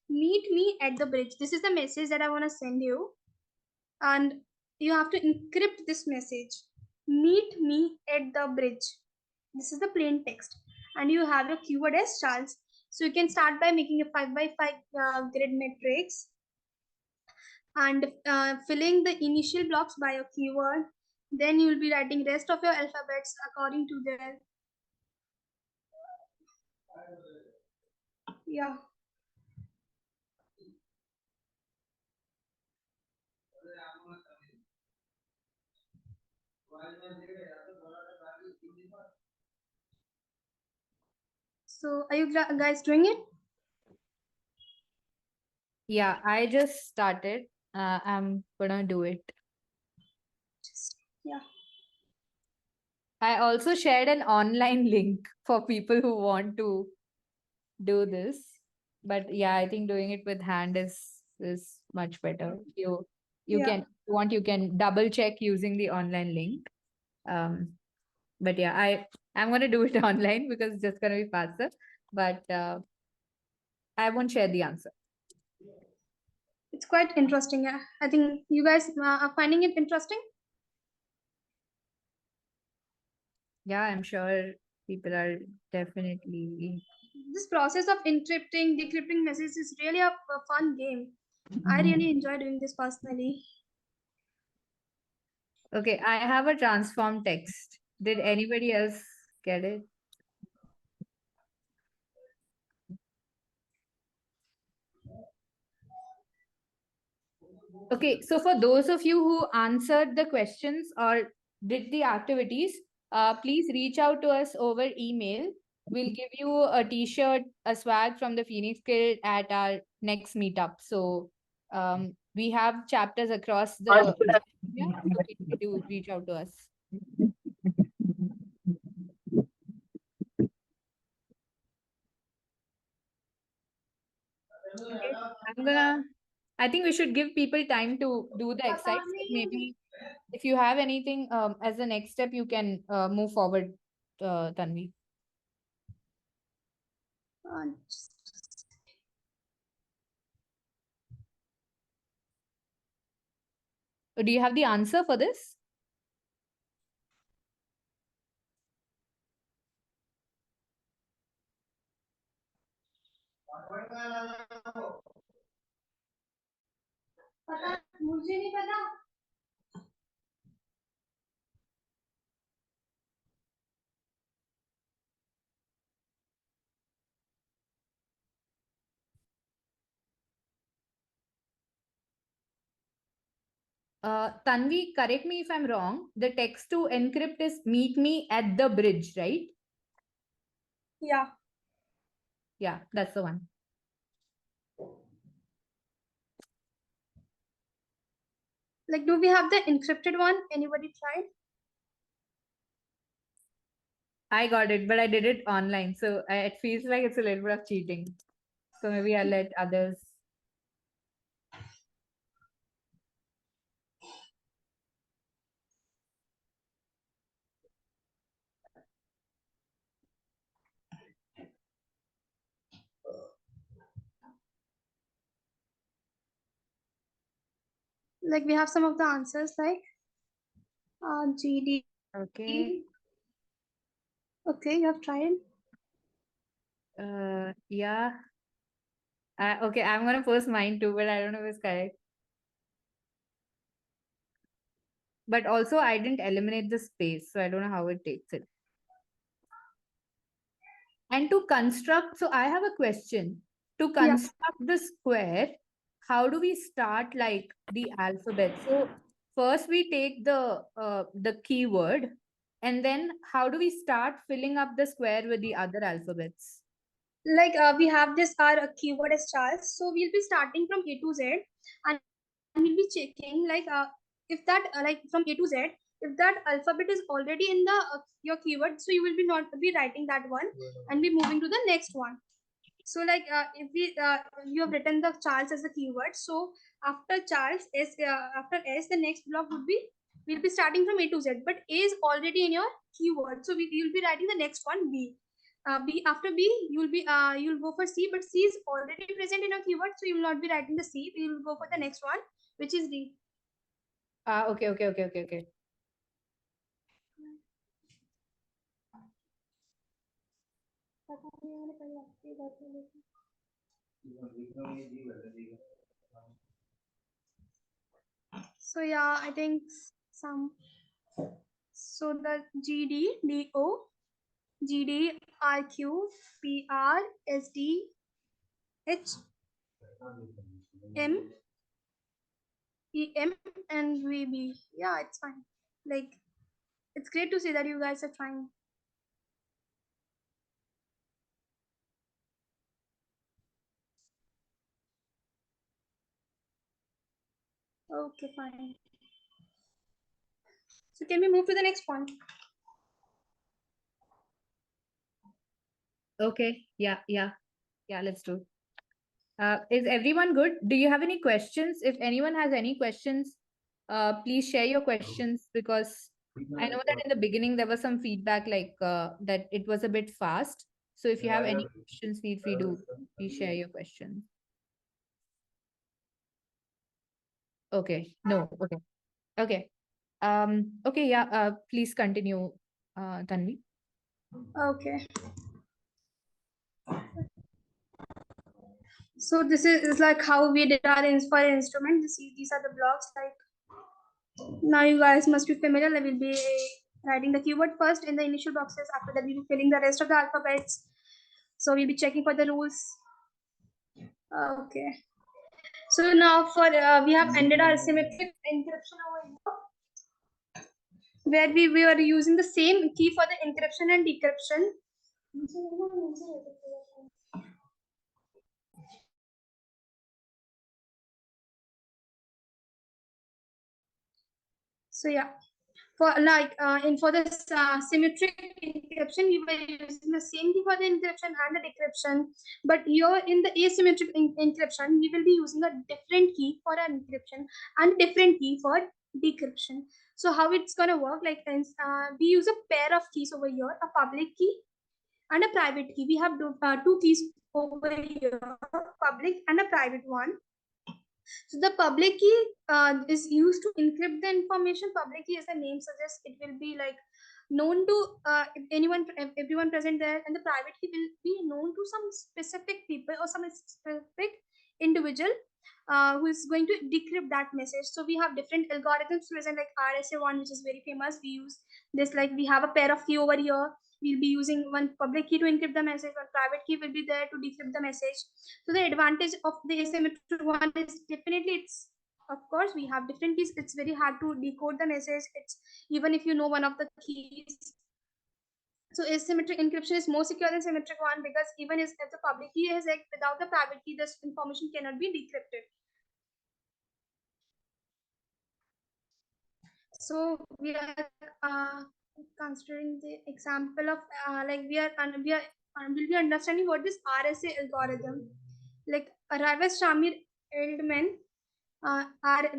meet me at the bridge. This is the message that I want to send you. And you have to encrypt this message. Meet me at the bridge. This is the plain text. And you have your keyword as Charles. So you can start by making a 5x5 grid matrix and filling the initial blocks by your keyword. Then you will be writing rest of your alphabets according to their, yeah. So are you guys doing it? Yeah, I just started. I'm gonna do it. Yeah. I also shared an online link for people who want to do this. But yeah, I think doing it with hand is much better. You Yeah. can you can double check using the online link. But yeah, I'm gonna do it online because it's just gonna be faster. But I won't share the answer. It's quite interesting. I think you guys are finding it interesting. Yeah, I'm sure people are definitely. This process of encrypting, decrypting messages is really a fun game. I really enjoy doing this personally. Okay, I have a transform text. Did anybody else get it? Okay, so for those of you who answered the questions or did the activities, please reach out to us over email. We'll give you a t-shirt, a swag from the Phoenix Guild at our next meetup. So we have chapters across the yeah, so do reach out to us. Okay, I think we should give people time to do the exercise. Maybe if you have anything as the next step, you can move forward, Tanvi. Do you have the answer for this? मुझे नहीं पता. Tanvi, correct me if I'm wrong. The text to encrypt is meet me at the bridge, right? Yeah. Yeah, that's the one. Like, do we have the encrypted one? Anybody tried? I got it, but I did it online. So it feels like it's a little bit of cheating. So maybe I'll let others. Like we have some of the answers like GD. Okay. Okay, you have tried. Yeah. Okay, I'm gonna post mine too, but I don't know if it's correct. But also, I didn't eliminate the space, so I don't know how it takes it. And to construct, so I have a question. To Yeah. construct the square, how do we start like the alphabet? So first we take the keyword, and then how do we start filling up the square with the other alphabets? Like we have this our keyword as Charles, so we'll be starting from A to Z, and we'll be checking like if that like from A to Z, if that alphabet is already in the your keyword, so you will be not be writing that one and be moving to the next one. So like if we you have written the Charles as a keyword, so after Charles is after S, the next block would be we'll be starting from A to Z, but A is already in your keyword, so you'll be writing the next one B. B after B you'll go for C, but C is already present in your keyword, so you will not be writing the C. You will go for the next one, which is D. Okay. So yeah, I think some. So the GD, DO, GD, RQ, PR, SD, H, M, EM, and VB. Yeah, it's fine. Like, it's great to see that you guys are trying. Okay, fine. So can we move to the next one? Okay, yeah, let's do. Is everyone good? Do you have any questions? If anyone has any questions, please share your questions, because I know that in the beginning there was some feedback like that it was a bit fast. So if you have any questions, feel free to please share your questions. Okay, no, okay. Okay, yeah, please continue, Tanvi. Okay. So this is like how we did our for instrument. These are the blocks. Like now you guys must be familiar. I will be writing the keyword first in the initial boxes. After that, we'll be filling the rest of the alphabets. So we'll be checking for the rules. Okay. So now for we have ended our symmetric encryption over here, where we were using the same key for the encryption and decryption. So yeah, for like for the symmetric encryption, we were using the same key for the encryption and the decryption. But here in the asymmetric encryption, we will be using a different key for an encryption and a different key for decryption. So how it's gonna work? Like we use a pair of keys over here, a public key and a private key. We have two keys over here, public and a private one. So the public key is used to encrypt the information. Public key, as the name suggests, it will be like known to everyone present there, and the private key will be known to some specific people or some specific individual who is going to decrypt that message. So we have different algorithms present, like RSA1, which is very famous. We use this, like we have a pair of key over here. We'll be using one public key to encrypt the message, one private key will be there to decrypt the message. So the advantage of the asymmetric one is definitely it's, of course we have different keys. It's very hard to decode the message. It's even if you know one of the keys. So asymmetric encryption is more secure than symmetric one, because even if the public key is like without the private key, this information cannot be decrypted. So we are considering the example of like we'll be understanding what is RSA algorithm. Like Ravis Shamir Eldman,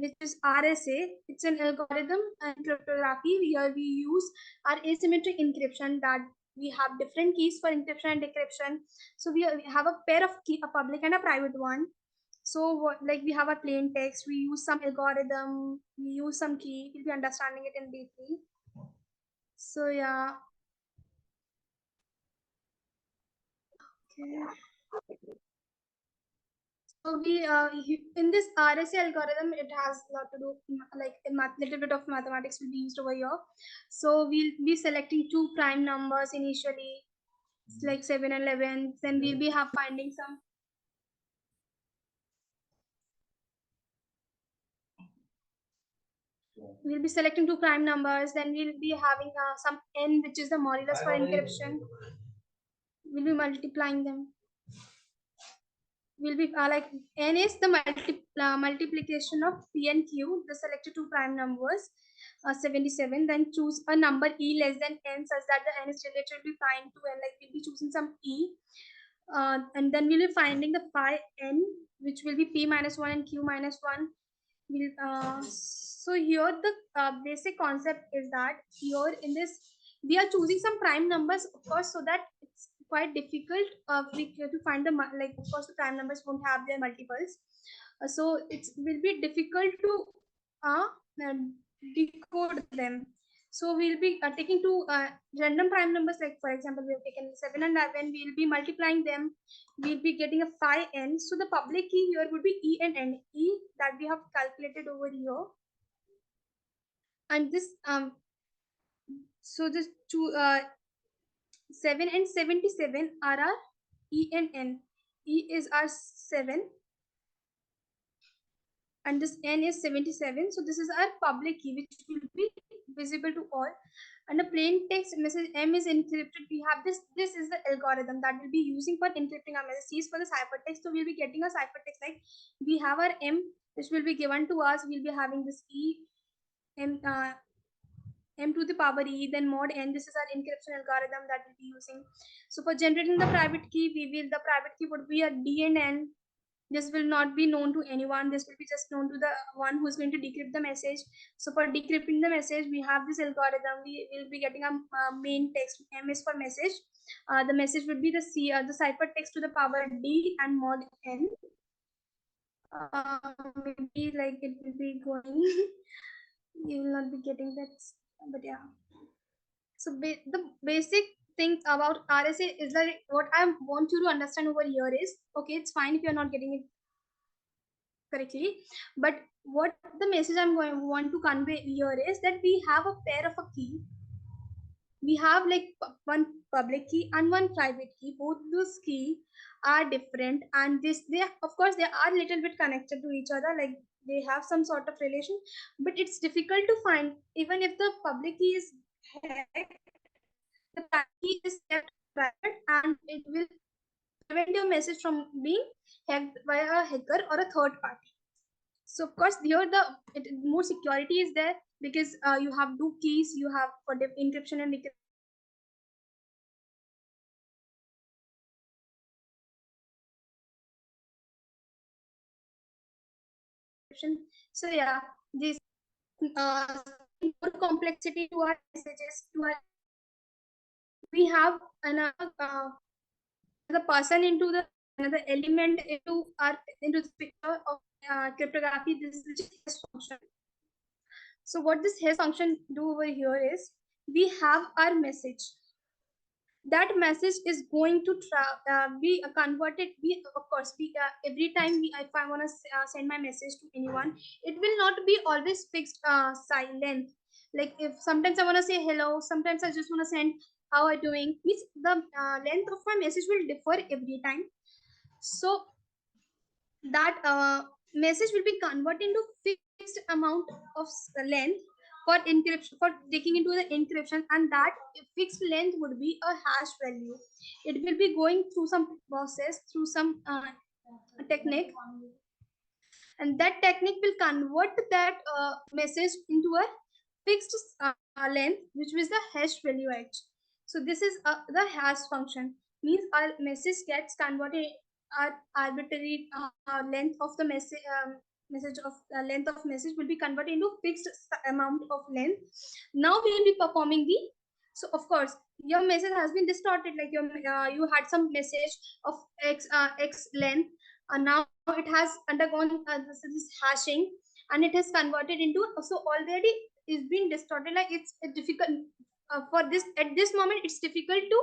which is RSA. It's an algorithm and cryptography. Here we use our asymmetric encryption, that we have different keys for encryption and decryption. So we have a pair of key, a public and a private one. So what, like we have a plain text, we use some algorithm, we use some key, we'll be understanding it in deeply. So yeah. Okay. So we in this RSA algorithm, it has a lot to do like a little bit of mathematics will be used over here. So we'll be selecting two prime numbers initially, it's like 7 and 11. Then we'll be finding some. We'll be selecting two prime numbers. Then we'll be having some n, which is the modulus for encryption. We'll be multiplying them. Will be like n is the multiplication of p and q, the selected two prime numbers, 77. Then choose a number e less than n such that the n is relatively prime to n. Like we'll be choosing some e, and then we'll be finding the phi n, which will be p minus 1 and q minus 1. So here the basic concept is that here in this we are choosing some prime numbers, of course, so that it's quite difficult to find the like, of course, the prime numbers won't have their multiples, so it will be difficult to uh, decode them. So we'll be taking two random prime numbers, like for example we have taken 7 and 11, we'll be multiplying them, we'll be getting a phi n. So the public key here would be e and n, e that we have calculated over here, and this so this two 7 and 77 are our e and n. E is our 7 and this n is 77. So this is our public key, which will be visible to all. And a plain text message m is encrypted. We have this is the algorithm that we'll be using for encrypting our messages for the ciphertext. So we'll be getting a ciphertext, like we have our m, which will be given to us. We'll be having this e m m to the power e, then mod n. This is our encryption algorithm that we'll be using. So for generating the private key, the private key would be a d and n. This will not be known to anyone. This will be just known to the one who is going to decrypt the message. So for decrypting the message, we have this algorithm. We will be getting a main text. M is for message. The message would be the ciphertext to the power d and mod n. Maybe like it will be going. You will not be getting that, but yeah. So the basic thing about RSA is like what I want you to understand over here is, okay, it's fine if you're not getting it correctly, but what the message I'm going to want to convey here is that we have a pair of a key. We have like one public key and one private key. Both those key are different, and they of course they are a little bit connected to each other, like they have some sort of relation, but it's difficult to find. Even if the public key is hacked, the private key is kept private, and it will prevent your message from being hacked by a hacker or a third party. So of course here more security is there, because you have two keys, you have for the encryption and decryption. So yeah, this more complexity to our messages. We have another the person into the another element into the picture of cryptography. This is the hash function. So what this hash function do over here is, we have our message. That message is going to be converted. We of course we every time if I want to send my message to anyone, it will not be always fixed silent. Like if sometimes I want to say hello, sometimes I just want to send how are you doing, means the length of my message will differ every time. So that message will be converted into fixed amount of length for encryption, for taking into the encryption, and that fixed length would be a hash value. It will be going through some process, through some technique, and that technique will convert that message into a fixed length, which is the hash value h. So this is the hash function, means our message gets converted, our arbitrary length of the message length of message will be converted into fixed amount of length. Now we will be performing the, so of course your message has been distorted, like you had some message of x length, Now it has undergone this hashing, and it has converted into, so already is being distorted. Like it's difficult for this at this moment. It's difficult to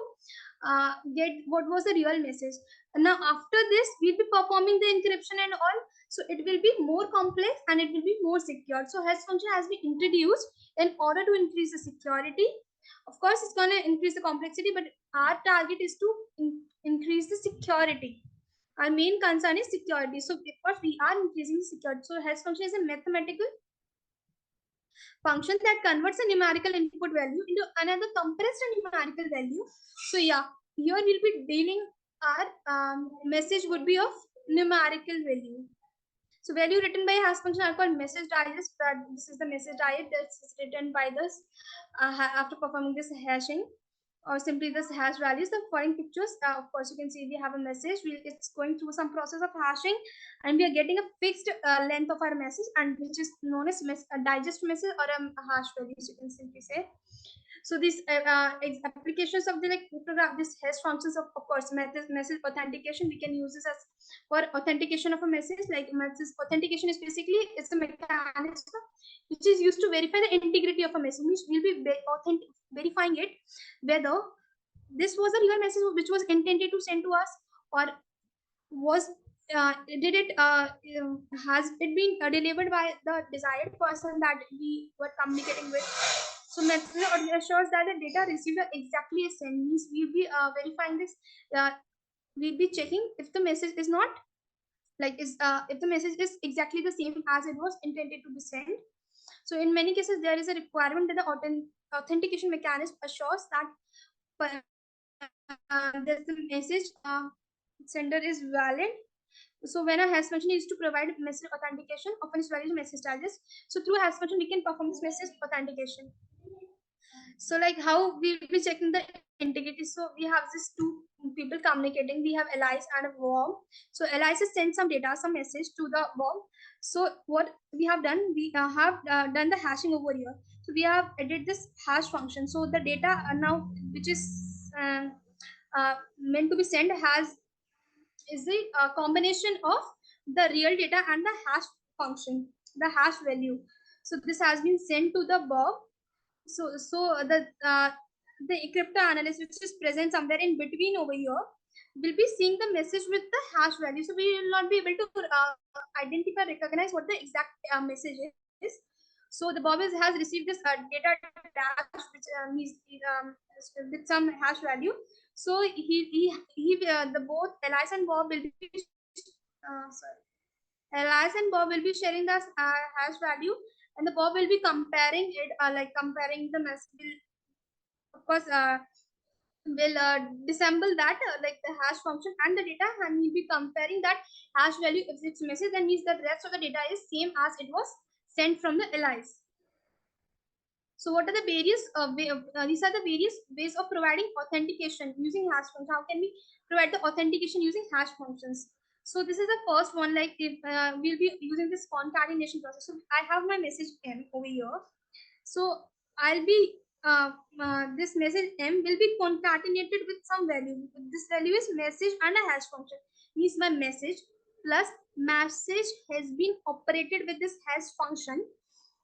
get what was the real message. And now after this, we'll be performing the encryption and all. So it will be more complex and it will be more secure. So hash function has been introduced in order to increase the security. Of course, it's going to increase the complexity, but our target is to increase the security. Our main concern is security. So because we are increasing security, so hash function is a mathematical function that converts a numerical input value into another compressed numerical value. So yeah, here we'll be dealing our message would be of numerical value. So value written by hash function are called message digest. This is the message digest that's written by this after performing this hashing, or simply this hash values. The following pictures, of course, you can see we have a message. It's going through some process of hashing, and we are getting a fixed length of our message, and which is known as a digest message or a hash values, you can simply say. So these applications of the this hash functions of course message authentication, we can use this as for authentication of a message. Like message authentication is basically, it's a mechanism which is used to verify the integrity of a message. Which will be verifying it whether this was a real message which was intended to send to us, or was did it has it been delivered by the desired person that we were communicating with. So message assures that the data received are exactly as sent. Means we'll be verifying this. We'll be checking if the message is not if the message is exactly the same as it was intended to be sent. So in many cases, there is a requirement that the authentication mechanism assures that the message sender is valid. So when a hash function is to provide message authentication, often it's valid message digest. So through hash function, we can perform this message authentication. So like how we'll be checking the integrity. So we have these two people communicating. We have Elias and a worm. So Elias has sent some data, some message to the worm. So what we have done, we have done the hashing over here. So we have added this hash function. So the data now, which is meant to be sent, is the combination of the real data and the hash function, the hash value. So this has been sent to the Bob. So the crypto analyst, which is present somewhere in between over here, will be seeing the message with the hash value. So we will not be able to identify, recognize what the exact message is. So the Bob has received this data dash, which means with some hash value. So the both Elias and Bob will be Elias and Bob will be sharing the hash value, and the Bob will be comparing it, comparing the message. Of course, will disassemble that like the hash function and the data, and we'll be comparing that hash value. If it's message, then means the rest of the data is same as it was sent from the Elias. So what are the various these are the various ways of providing authentication using hash function. How can we provide the authentication using hash functions? So this is the first one. Like if we'll be using this concatenation process. So I have my message M over here. So I'll be this message M will be concatenated with some value. This value is message and a hash function. Means my message plus message has been operated with this hash function.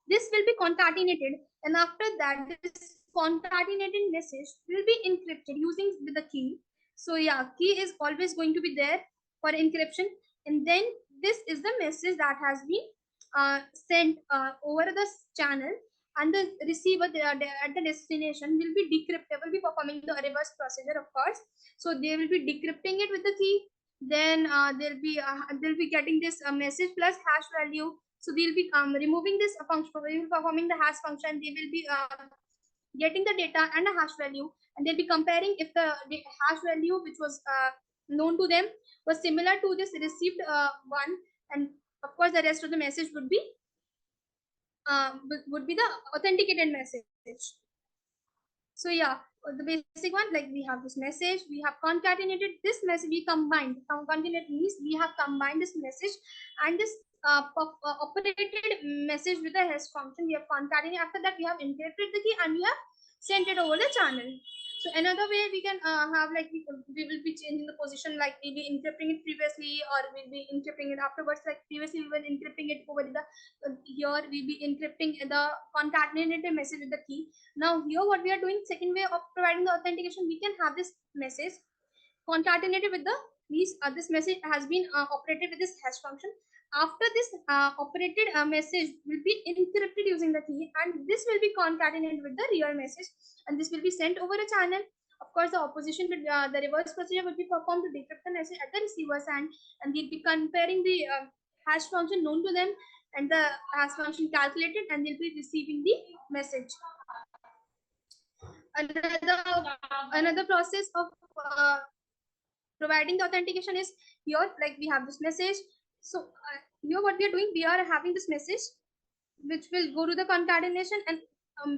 This will be concatenated, and after that, this concatenated message will be encrypted using the key. So yeah, key is always going to be there for encryption, and then this is the message that has been sent over the channel, and the receiver at the destination will be decrypted. Will be performing the reverse procedure, of course. So they will be decrypting it with the key. Then they'll be getting this message plus hash value. So they'll be removing this function, we will be performing the hash function. They will be getting the data and a hash value, and they'll be comparing if the hash value which was known to them was similar to this received one, and of course the rest of the message would be the authenticated message. So yeah, the basic one, like we have this message, we have concatenated this message, we combined. Concatenate means we have combined this message and this operated message with a hash function. We have concatenated. After that, we have encrypted the key and we have sent it over the channel. So another way we can have like we will be changing the position, like we'll be encrypting it previously, or we'll be encrypting it afterwards. Like previously we were encrypting it over the here we'll be encrypting the concatenated message with the key. Now here what we are doing, second way of providing the authentication, we can have this message concatenated with the this message has been operated with this hash function. After this operated message will be encrypted using the key, and this will be concatenated with the real message, and this will be sent over a channel. Of course, the opposition will the reverse procedure will be performed to decrypt the message at the receiver's end, and we'll be comparing the hash function known to them and the hash function calculated, and they'll be receiving the message. Another process of providing the authentication is here, like we have this message. So here what we are doing, we are having this message which will go to the concatenation, and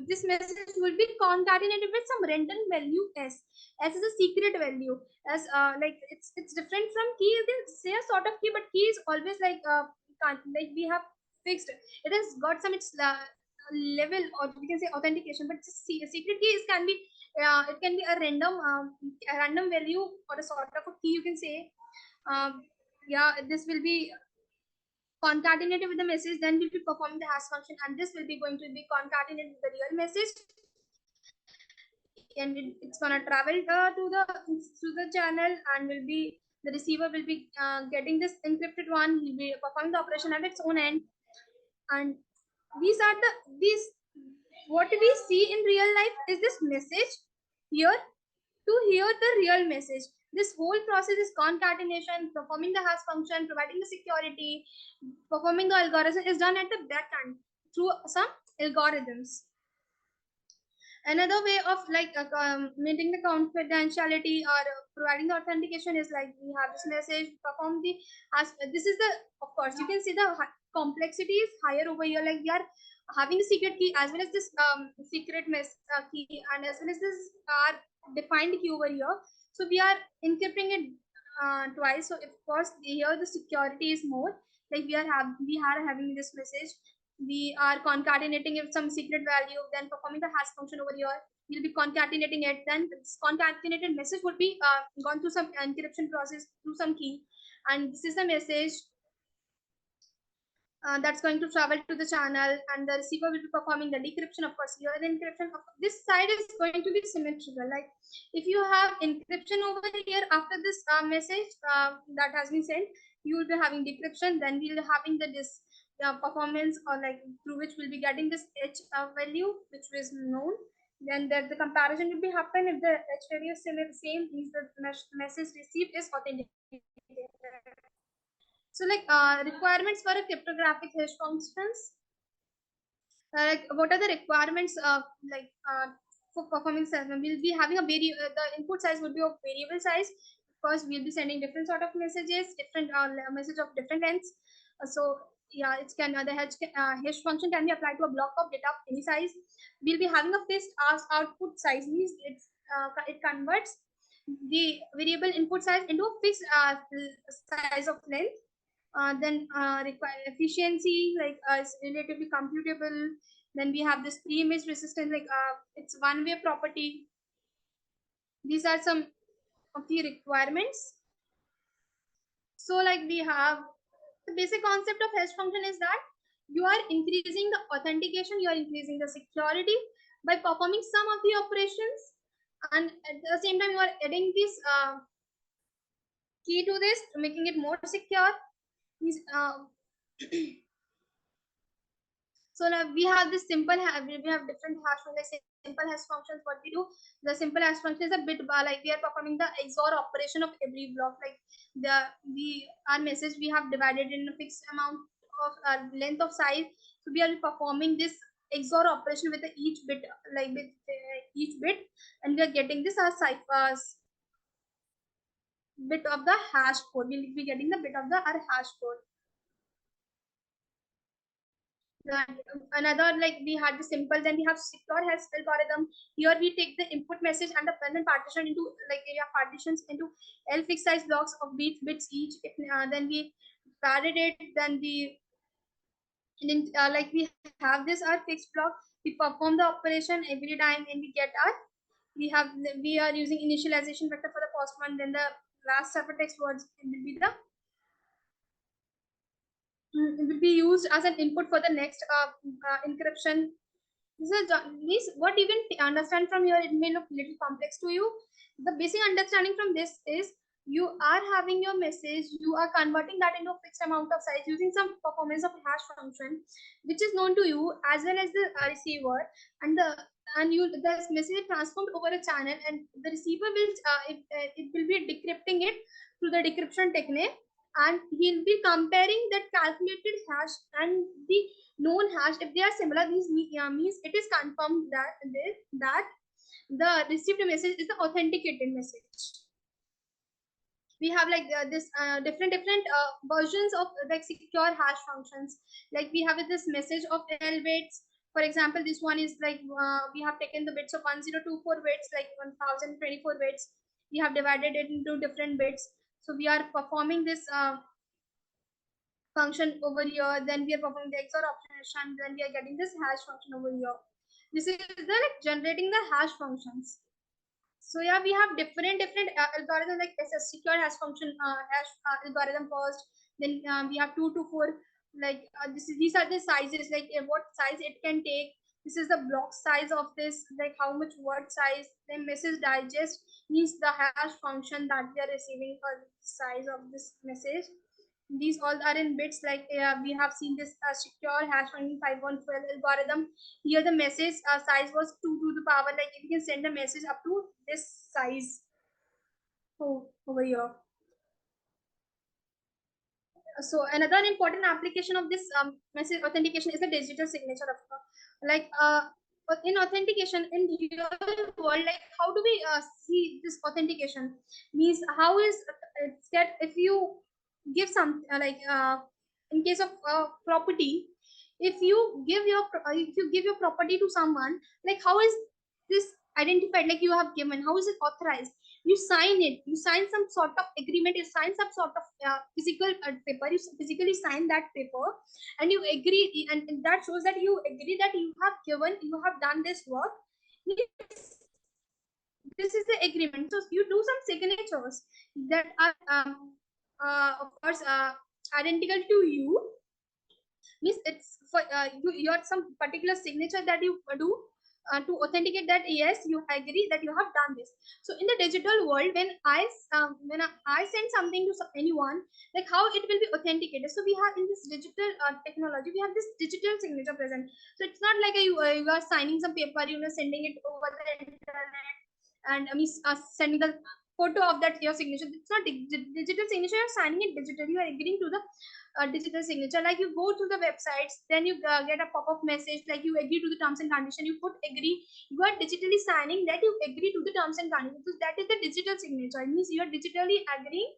this message will be concatenated with some random value s. S is a secret value, as like it's different from key. You can say a sort of key, but key is always like like we have fixed. It has got some its level, or we can say authentication, but secret key is can be it can be a random value or a sort of a key, you can say. Yeah, this will be concatenated with the message, then we'll be performing the hash function, and this will be going to be concatenated with the real message, and it's gonna travel through the channel, and will be the receiver will be getting this encrypted one. He'll be performing the operation at its own end, and these are these what we see in real life is this message here to hear the real message. This whole process is concatenation, performing the hash function, providing the security, performing the algorithm is done at the back end through some algorithms. Another way of like maintaining the confidentiality or providing the authentication is like we have this message, perform the this is the, of course you can see the complexity is higher over here, like we are having the secret key as well as this secret key, and as well as this defined key over here. So we are encrypting it twice. So of course here the security is more, like we are having this message, we are concatenating it some secret value, then performing the hash function over here. We'll be concatenating it, then this concatenated message would be gone through some encryption process through some key, and this is the message that's going to travel to the channel, and the receiver will be performing the decryption. Of course, here the encryption of this side is going to be symmetrical. Like if you have encryption over here after this message that has been sent, you will be having decryption. Then we'll be having this performance, or like through which we'll be getting this h value which is known. Then the comparison will be happen. If the h value is same, means the message received is authenticated. So like requirements for a cryptographic hash functions. Like what are the requirements of like for performing seven? We'll be having a the input size will be of variable size. Of course, we'll be sending different sort of messages, different message of different lengths. So yeah, it can the hash function can be applied to a block of data of any size. We'll be having a fixed output size, means it converts the variable input size into a fixed size of length. Then require efficiency, like is relatively computable. Then we have this pre-image resistance, like it's one-way property. These are some of the requirements. So like we have the basic concept of hash function is that you are increasing the authentication, you are increasing the security by performing some of the operations, and at the same time you are adding this key to this, making it more secure. These so now we have this simple we have different hash functions, like simple hash functions. What we do, the simple hash function is a bit like we are performing the XOR operation of every block. Like our message we have divided in a fixed amount of length of size. So we are performing this XOR operation with each bit, like with each bit, and we are getting this as ciphers bit of the hash code. We'll be getting the bit of our hash code. Another, like we had the simple, then we have secure hash algorithm. Here we take the input message and the then partition into like area partitions into L fixed size blocks of bits each. Then we validate, then we like we have this our fixed block. We perform the operation every time, and we get our we are using initialization vector for the first one, then the last ciphertext words will be the it will be used as an input for the next encryption. This what you can understand from here, it may look little complex to you. The basic understanding from this is you are having your message, you are converting that into a fixed amount of size using some performance of hash function, which is known to you as well as the receiver, and this message is transformed over a channel, and the receiver will it will be decrypting it through the decryption technique, and he'll be comparing that calculated hash and the known hash. If they are similar, these means it is confirmed that the received message is the authenticated message. We have like this different versions of like secure hash functions. Like we have this message of L bits. For example, this one is like we have taken the bits of 1024 bits, like 1024 bits. We have divided it into different bits. So we are performing this function over here, then we are performing the XOR operation, then we are getting this hash function over here. This is the like generating the hash functions. So yeah, we have different algorithms like SS secure hash function hash algorithm first. Then we have 2 to 4. Like these are the sizes, like what size it can take. This is the block size of this, like how much word size. Then message digest means the hash function that we are receiving for the size of this message. These all are in bits. Like we have seen this secure hash function 5112 algorithm. Here the message size was 2 to the power, like you can send a message up to this size. Over here. So another important application of this message authentication is the digital signature of like in authentication in real world. Like how do we see this authentication? Means how is it's that if you give some in case of property, if you give your property to someone, like how is this identified? Like you have given, how is it authorized? You sign it, you sign some sort of agreement, you sign some sort of physical paper, you physically sign that paper, and you agree, and that shows that you agree that you have given, you have done this work. This is the agreement. So you do some signatures that are of course identical to you. Means it's for your some particular signature that you do to authenticate that yes, you agree that you have done this. So in the digital world, when I send something to anyone, like how it will be authenticated. So we have in this digital technology, we have this digital signature present. So it's not like you are signing some paper, sending it over the internet, and sending the photo of that your signature. It's not digital signature. You're signing it digitally. You are agreeing to the digital signature. Like you go to the websites, then you get a pop-up message, like you agree to the terms and condition. You put agree. You are digitally signing that you agree to the terms and conditions. So that is the digital signature. It means you are digitally agreeing.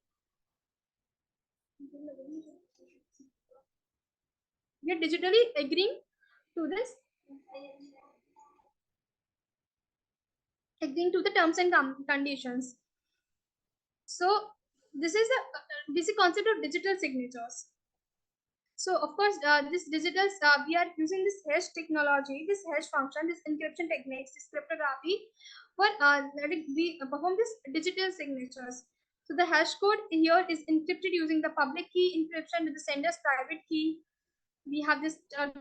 You're digitally agreeing to this, agreeing to the terms and conditions. So this is the basic concept of digital signatures. So of course, this digital, we are using this hash technology, this hash function, this encryption techniques, this cryptography, for we perform this digital signatures. So the hash code here is encrypted using the public key encryption with the sender's private key. We have this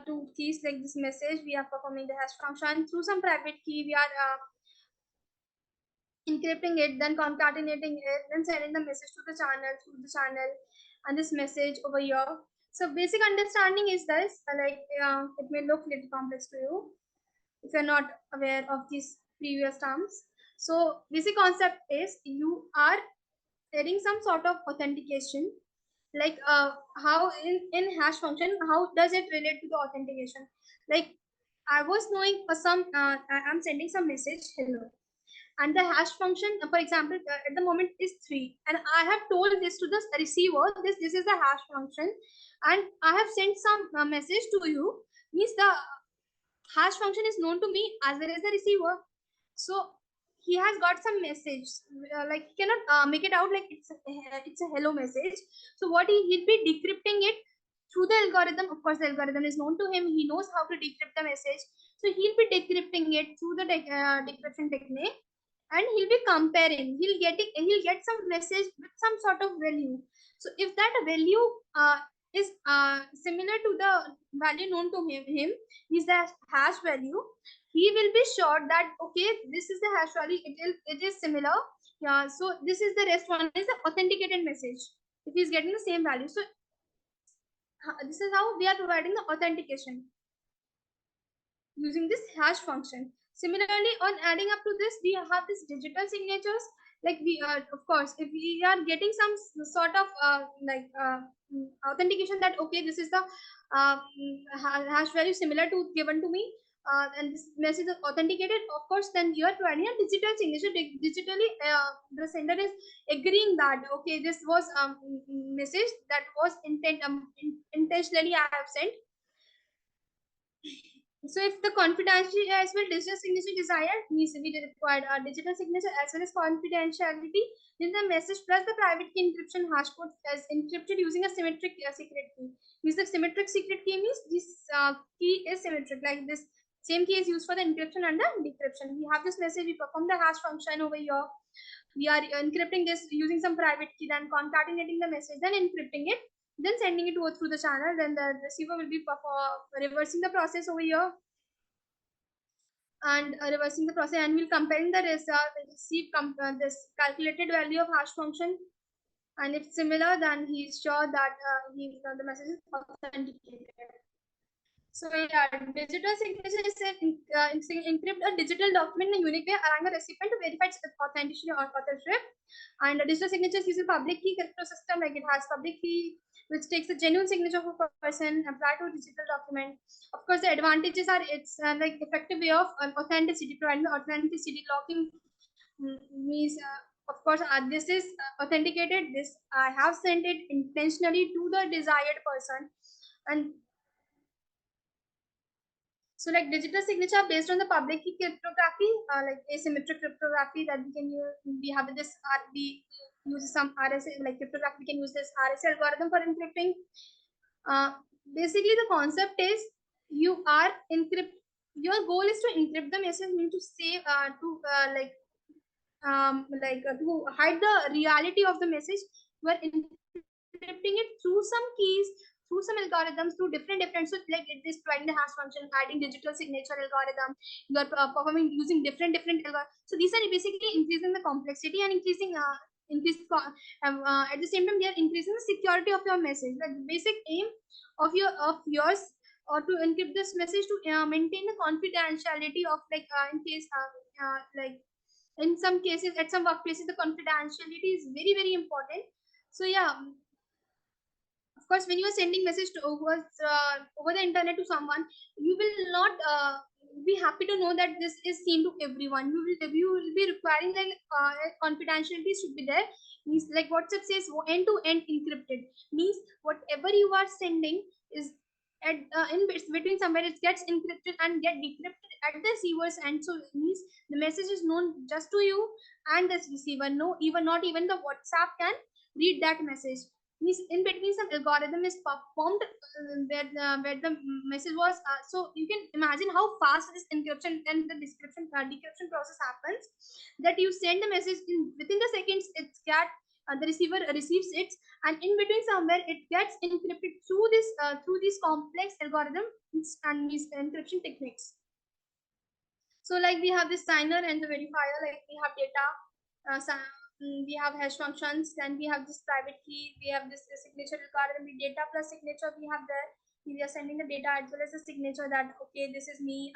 two keys like this message. We are performing the hash function through some private key. We are encrypting it, then concatenating it, then sending the message to the channel through the channel, and this message over here. So basic understanding is this, it may look little complex to you if you're not aware of these previous terms. So basic concept is you are adding some sort of authentication, like how in hash function, how does it relate to the authentication? Like I was knowing some, I'm sending some message, hello, and the hash function, for example, at the moment is 3, and I have told this to the receiver, this is the hash function, and I have sent some message to you. Means the hash function is known to me as well as the receiver. So he has got some message, like he cannot make it out like it's a hello message. So what he'll be decrypting it through the algorithm. Of course the algorithm is known to him, he knows how to decrypt the message. So he'll be decrypting it through the decryption technique, and he'll be comparing. He'll get some message with some sort of value. So if that value is similar to the value known to him is the hash value, he will be sure that okay, this is the hash value, it is similar. Yeah, so this is the rest one is the authenticated message if he's getting the same value. So this is how we are providing the authentication using this hash function. Similarly, on adding up to this, we have this digital signatures. Like we of course, if we are getting some sort of authentication that okay, this is the hash value similar to given to me, and this message is authenticated, of course, then you are providing a digital signature. Digitally, the sender is agreeing that okay, this was message that was intentionally I have sent. So if the confidentiality as well digital signature desired means we required a digital signature as well as confidentiality, then the message plus the private key encryption hash code is encrypted using a symmetric secret key. Means the symmetric secret key means this key is symmetric, like this same key is used for the encryption and the decryption. We have this message, we perform the hash function over here. We are encrypting this using some private key, then concatenating the message, then encrypting it, then sending it through the channel. Then the receiver will be reversing the process over here and reversing the process, and we'll comparing the this calculated value of hash function, and if similar, then he's sure that the message is authenticated. So yeah, digital signature is encrypt a digital document in a unique way, allowing the recipient to verify its authenticity or authorship. And a digital signature is using public key crypto system, like it has public key, which takes the genuine signature of a person applied to a digital document. Of course, the advantages are it's like effective way of authenticity, providing the authenticity. Locking means, of course, this is authenticated. This I have sent it intentionally to the desired person, and so like digital signature based on the public key cryptography, like asymmetric cryptography that we can use. We have this we use some RSA like cryptography. We can use this RSA algorithm for encrypting. Basically, the concept is you are encrypt. Your goal is to encrypt the message, mean to say to hide the reality of the message. You are encrypting it through some keys, through some algorithms, through different. So like it is providing the hash function, hiding digital signature algorithm. You are performing using different algorithms. So these are basically increasing the complexity and increasing at the same time they are increasing the security of your message. Like the basic aim of yours or to encrypt this message to maintain the confidentiality of like in case like in some cases at some workplaces the confidentiality is very important. So yeah, of course, when you are sending message to over the internet to someone, you will not be happy to know that this is seen to everyone. You will be requiring like confidentiality should be there. Means like WhatsApp says end to end encrypted. Means whatever you are sending is at in between somewhere it gets encrypted and get decrypted at the receiver's end. So means the message is known just to you and the receiver. No, even not even the WhatsApp can read that message. Means in between some algorithm is performed where the message was so you can imagine how fast this encryption and the decryption process happens, that you send the message within the seconds it's got the receiver receives it, and in between somewhere it gets encrypted through these complex algorithms and these encryption techniques. So like we have this signer and the verifier, like we have data, we have hash functions, then we have this private key, we have this signature algorithm, the data plus signature we have there. We are sending the data as well as the signature that okay, this is me,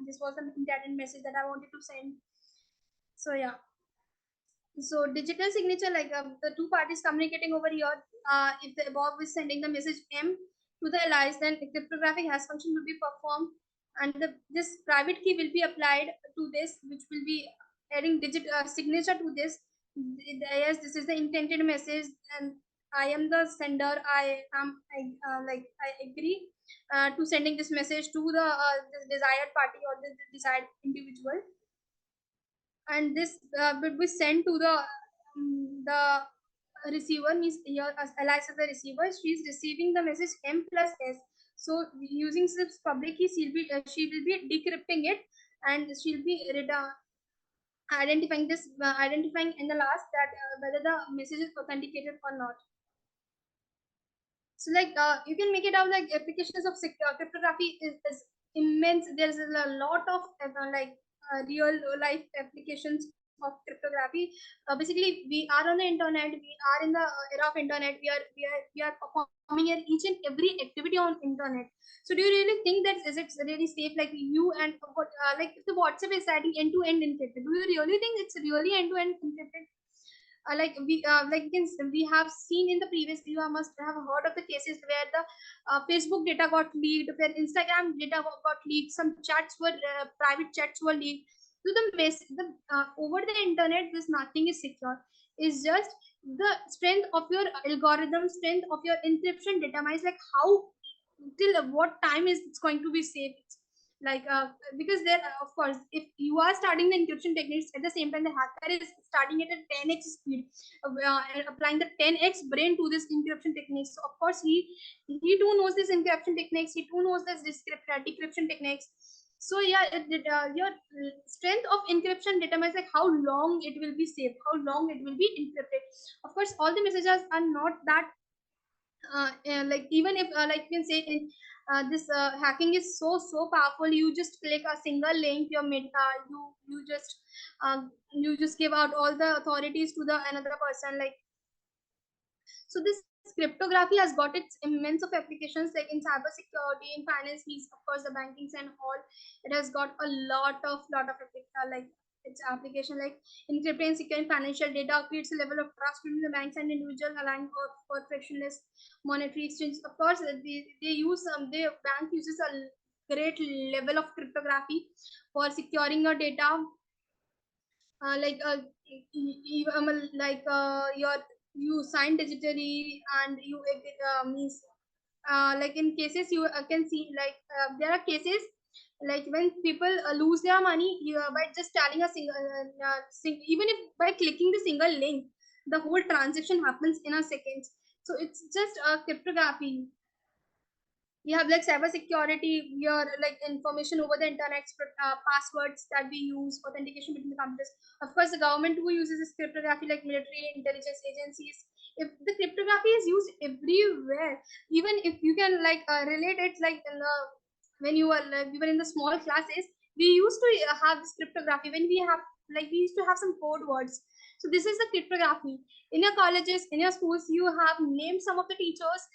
this was the intended message that I wanted to send. So yeah. So digital signature, like the two parties communicating over here, if the above is sending the message M to the allies, then cryptographic hash function will be performed, and this private key will be applied to this, which will be adding digit signature to this. Yes, this is the intended message, and I am the sender. I agree to sending this message to the desired party or the desired individual, and this will be sent to the receiver. Means here Alice as the receiver, she is receiving the message M plus S. So using this public key, she will be decrypting it, and she'll be identifying in the last that whether the message is authenticated or not. So like you can make it out like applications of cryptography is immense. There's a lot of real life applications of cryptography. Basically, we are on the internet. We are in the era of internet. We are performing each and every activity on internet. So do you really think that is it really safe? Like you and what like if the WhatsApp is setting end to end encrypted, do you really think it's really end to end encrypted? We have seen in the previous, you must have heard of the cases where the Facebook data got leaked, where Instagram data got leaked, some chats were private chats were leaked. So over the internet, this nothing is secure. It's just the strength of your algorithm, strength of your encryption determines like how till what time is it's going to be safe. Like because there of course if you are starting the encryption techniques at the same time the hacker is starting at a 10x speed and applying the 10x brain to this encryption techniques. So of course he too knows this encryption techniques, he too knows this decryption techniques. So yeah, your strength of encryption determines like how long it will be safe, how long it will be encrypted. Of course all the messages are not that like even if like you can say in this hacking is so powerful. You just click a single link, you just give out all the authorities to the another person. Like so this cryptography has got its immense of applications like in cyber security, in finance, fees, of course the bankings and all. It has got a lot of like its application like encrypting and securing financial data creates a level of trust between the banks and individuals, allowing for frictionless monetary exchange. Of course they use the bank uses a great level of cryptography for securing your data. Like your you sign digitally and you means like in cases you can see like there are cases like when people lose their money by just telling a even if by clicking the single link the whole transaction happens in a second. So it's just cryptography. You have like cyber security, your like information over the internet, passwords that we use, authentication between the computers. Of course the government who uses this cryptography like military intelligence agencies. If the cryptography is used everywhere, even if you can like relate it like in the when you were like, we were in the small classes, we used to have this cryptography when we used to have some code words. So this is the cryptography. In your colleges, in your schools, you have named some of the teachers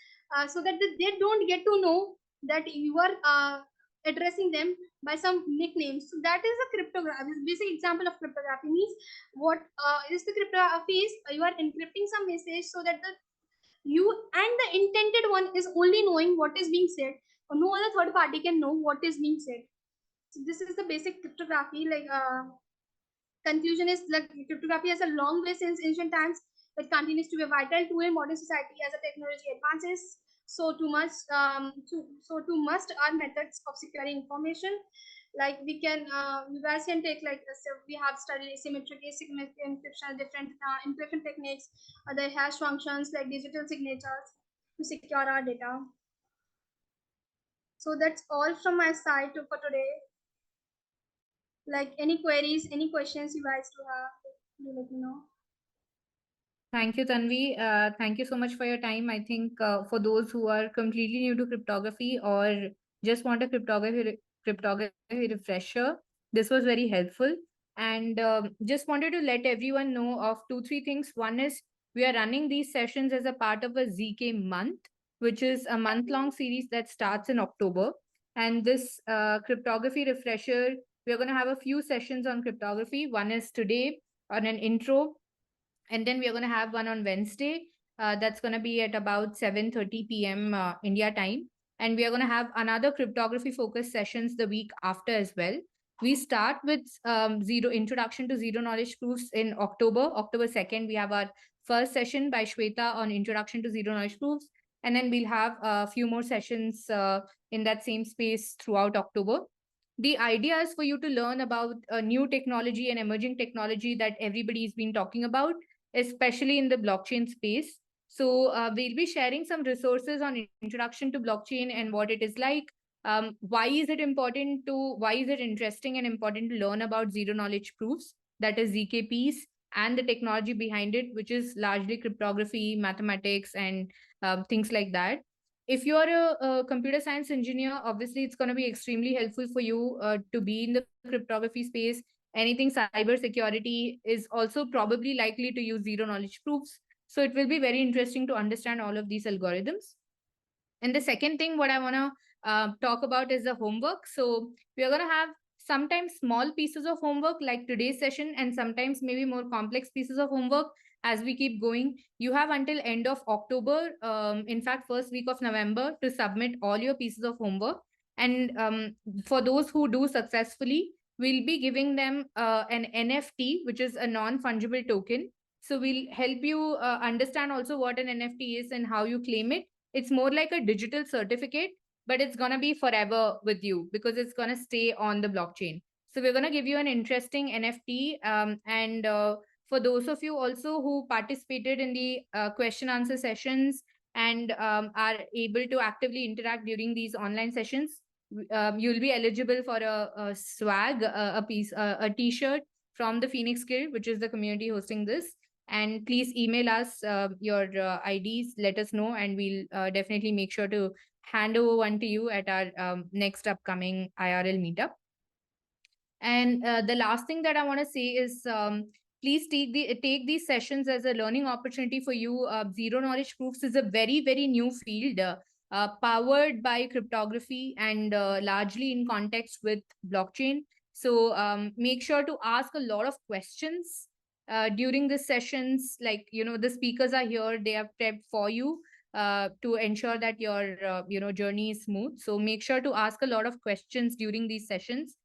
so that they don't get to know that you are addressing them by some nicknames. So that is a cryptography. Basic example of cryptography means what is the cryptography is you are encrypting some message so that the you and the intended one is only knowing what is being said, or no other third party can know what is being said. So this is the basic cryptography. Like conclusion is like cryptography has a long way since ancient times. It continues to be a vital tool in modern society as the technology advances. So to must are methods of securing information. Like we can, you guys can take like so we have studied asymmetric, asymmetric encryption, different encryption techniques, other hash functions like digital signatures to secure our data. So that's all from my side for today. Like any queries, any questions you guys do have, do let me know. Thank you, Tanvi. Thank you so much for your time. I think for those who are completely new to cryptography or just want a cryptography refresher, this was very helpful. And just wanted to let everyone know of 2-3 things. One is we are running these sessions as a part of a ZK month, which is a month-long series that starts in October. And this cryptography refresher, we're going to have a few sessions on cryptography. One is today on an intro, and then we are going to have one on Wednesday. That's going to be at about 7:30 p.m. India time. And we are going to have another cryptography focused sessions the week after as well. We start with introduction to zero knowledge proofs in October 2nd. We have our first session by Shweta on introduction to zero knowledge proofs. And then we'll have a few more sessions in that same space throughout October. The idea is for you to learn about a new technology and emerging technology that everybody's been talking about, especially in the blockchain space. So we'll be sharing some resources on introduction to blockchain and what it is like. Why is it interesting and important to learn about zero knowledge proofs? that is ZK piece, and the technology behind it, which is largely cryptography, mathematics, and things like that. If you're a computer science engineer, obviously it's going to be extremely helpful for you to be in the cryptography space. Anything cyber security is also probably likely to use zero knowledge proofs. So it will be very interesting to understand all of these algorithms. And the second thing, what I want to talk about is the homework. So we are going to have sometimes small pieces of homework like today's session, and sometimes maybe more complex pieces of homework as we keep going. You have until end of October, in fact, first week of November, to submit all your pieces of homework. And for those who do successfully, we'll be giving them an NFT, which is a non-fungible token. So we'll help you understand also what an NFT is and how you claim it. It's more like a digital certificate, but it's going to be forever with you because it's going to stay on the blockchain. So we're going to give you an interesting NFT. And for those of you also who participated in the question answer sessions and are able to actively interact during these online sessions, you'll be eligible for a swag, a piece, a t-shirt from the Phoenix Guild, which is the community hosting this. And please email us your IDs, let us know, and we'll definitely make sure to hand over one to you at our next upcoming IRL meetup. And the last thing that I want to say is please take these sessions as a learning opportunity for you. Zero knowledge proofs is a very, very new field powered by cryptography and largely in context with blockchain. So make sure to ask a lot of questions during the sessions. Like, the speakers are here, they have prepped for you to ensure that your journey is smooth. So make sure to ask a lot of questions during these sessions.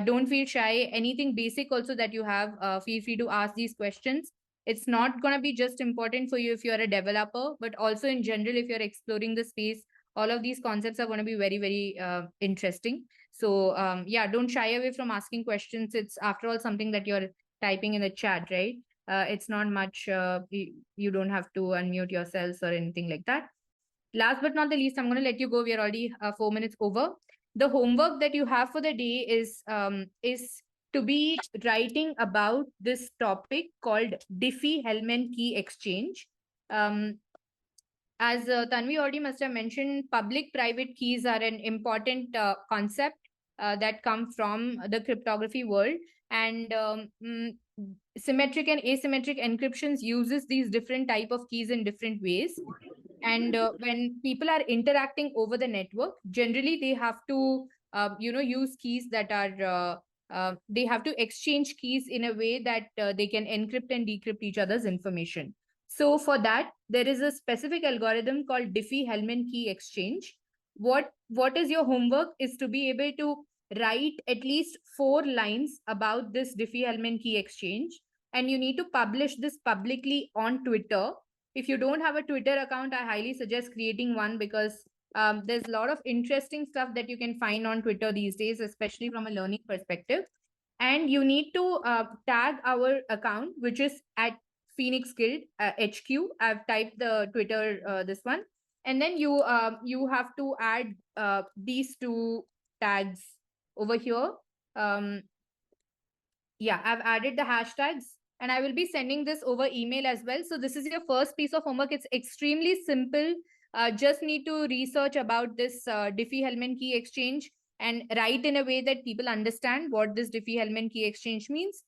Don't feel shy. Anything basic also that you have, feel free to ask these questions. It's not going to be just important for you if you're a developer, but also in general, if you're exploring the space, all of these concepts are going to be very, very interesting. So yeah, don't shy away from asking questions. It's after all something that you're typing in the chat, right? It's not much, you don't have to unmute yourselves or anything like that. Last but not the least, I'm going to let you go. We are already 4 minutes over. The homework that you have for the day is to be writing about this topic called Diffie-Hellman key exchange. As Tanvi already must have mentioned, public-private keys are an important concept that come from the cryptography world. And symmetric and asymmetric encryptions uses these different type of keys in different ways. And when people are interacting over the network, generally they have to use keys that are they have to exchange keys in a way that they can encrypt and decrypt each other's information. So for that, there is a specific algorithm called Diffie-Hellman key exchange. What is your homework is to be able to write at least 4 lines about this Diffie-Hellman key exchange, and you need to publish this publicly on Twitter. If you don't have a Twitter account, I highly suggest creating one, because there's a lot of interesting stuff that you can find on Twitter these days, especially from a learning perspective. And you need to tag our account, which is at Phoenix Guild HQ. I've typed the Twitter, this one. And then you have to add these 2 tags over here. Yeah, I've added the hashtags, and I will be sending this over email as well. So this is your first piece of homework. It's extremely simple. Just need to research about this Diffie-Hellman key exchange and write in a way that people understand what this Diffie-Hellman key exchange means.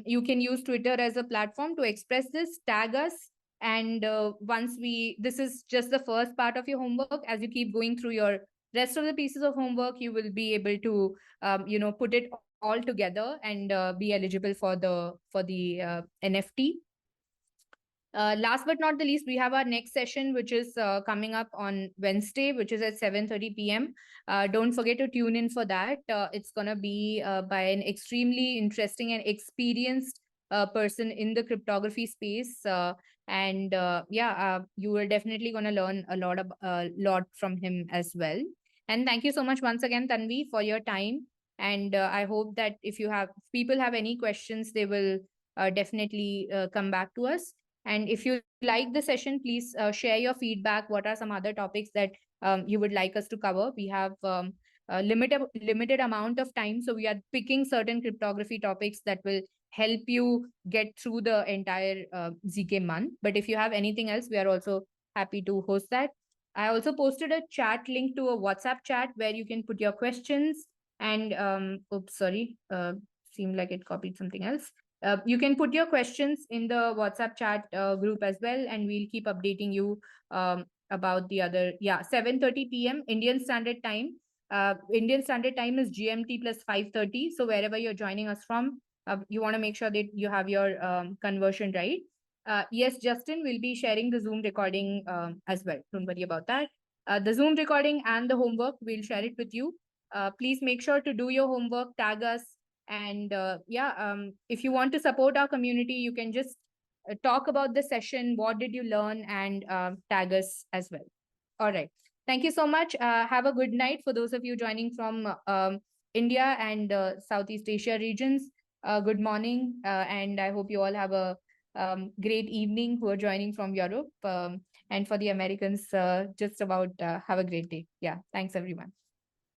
You can use Twitter as a platform to express this, tag us. And this is just the first part of your homework. As you keep going through your rest of the pieces of homework, you will be able to, put it all together and be eligible for the NFT. Last but not the least, we have our next session, which is coming up on Wednesday, which is at 7:30 p.m. Don't forget to tune in for that. It's going to be by an extremely interesting and experienced person in the cryptography space. You are definitely going to learn a lot from him as well. And thank you so much once again, Tanvi, for your time. And I hope that if people have any questions, they will definitely come back to us. And if you like the session, please share your feedback. What are some other topics that you would like us to cover? We have a limited amount of time, so we are picking certain cryptography topics that will help you get through the entire ZK month. But if you have anything else, we are also happy to host that. I also posted a chat link to a WhatsApp chat where you can put your questions and oops, sorry, seemed like it copied something else. You can put your questions in the WhatsApp chat group as well, and we'll keep updating you about the other. Yeah, 7:30 p.m. Indian Standard Time. Indian Standard Time is GMT plus 5:30. So wherever you're joining us from, you want to make sure that you have your conversion right. Yes, Justin will be sharing the Zoom recording as well. Don't worry about that. The Zoom recording and the homework, we'll share it with you. Please make sure to do your homework, tag us. And if you want to support our community, you can just talk about the session. What did you learn? And tag us as well. All right. Thank you so much. Have a good night for those of you joining from India and Southeast Asia regions. Good morning. And I hope you all have a great evening who are joining from Europe. And for the Americans, just about have a great day. Yeah. Thanks, everyone.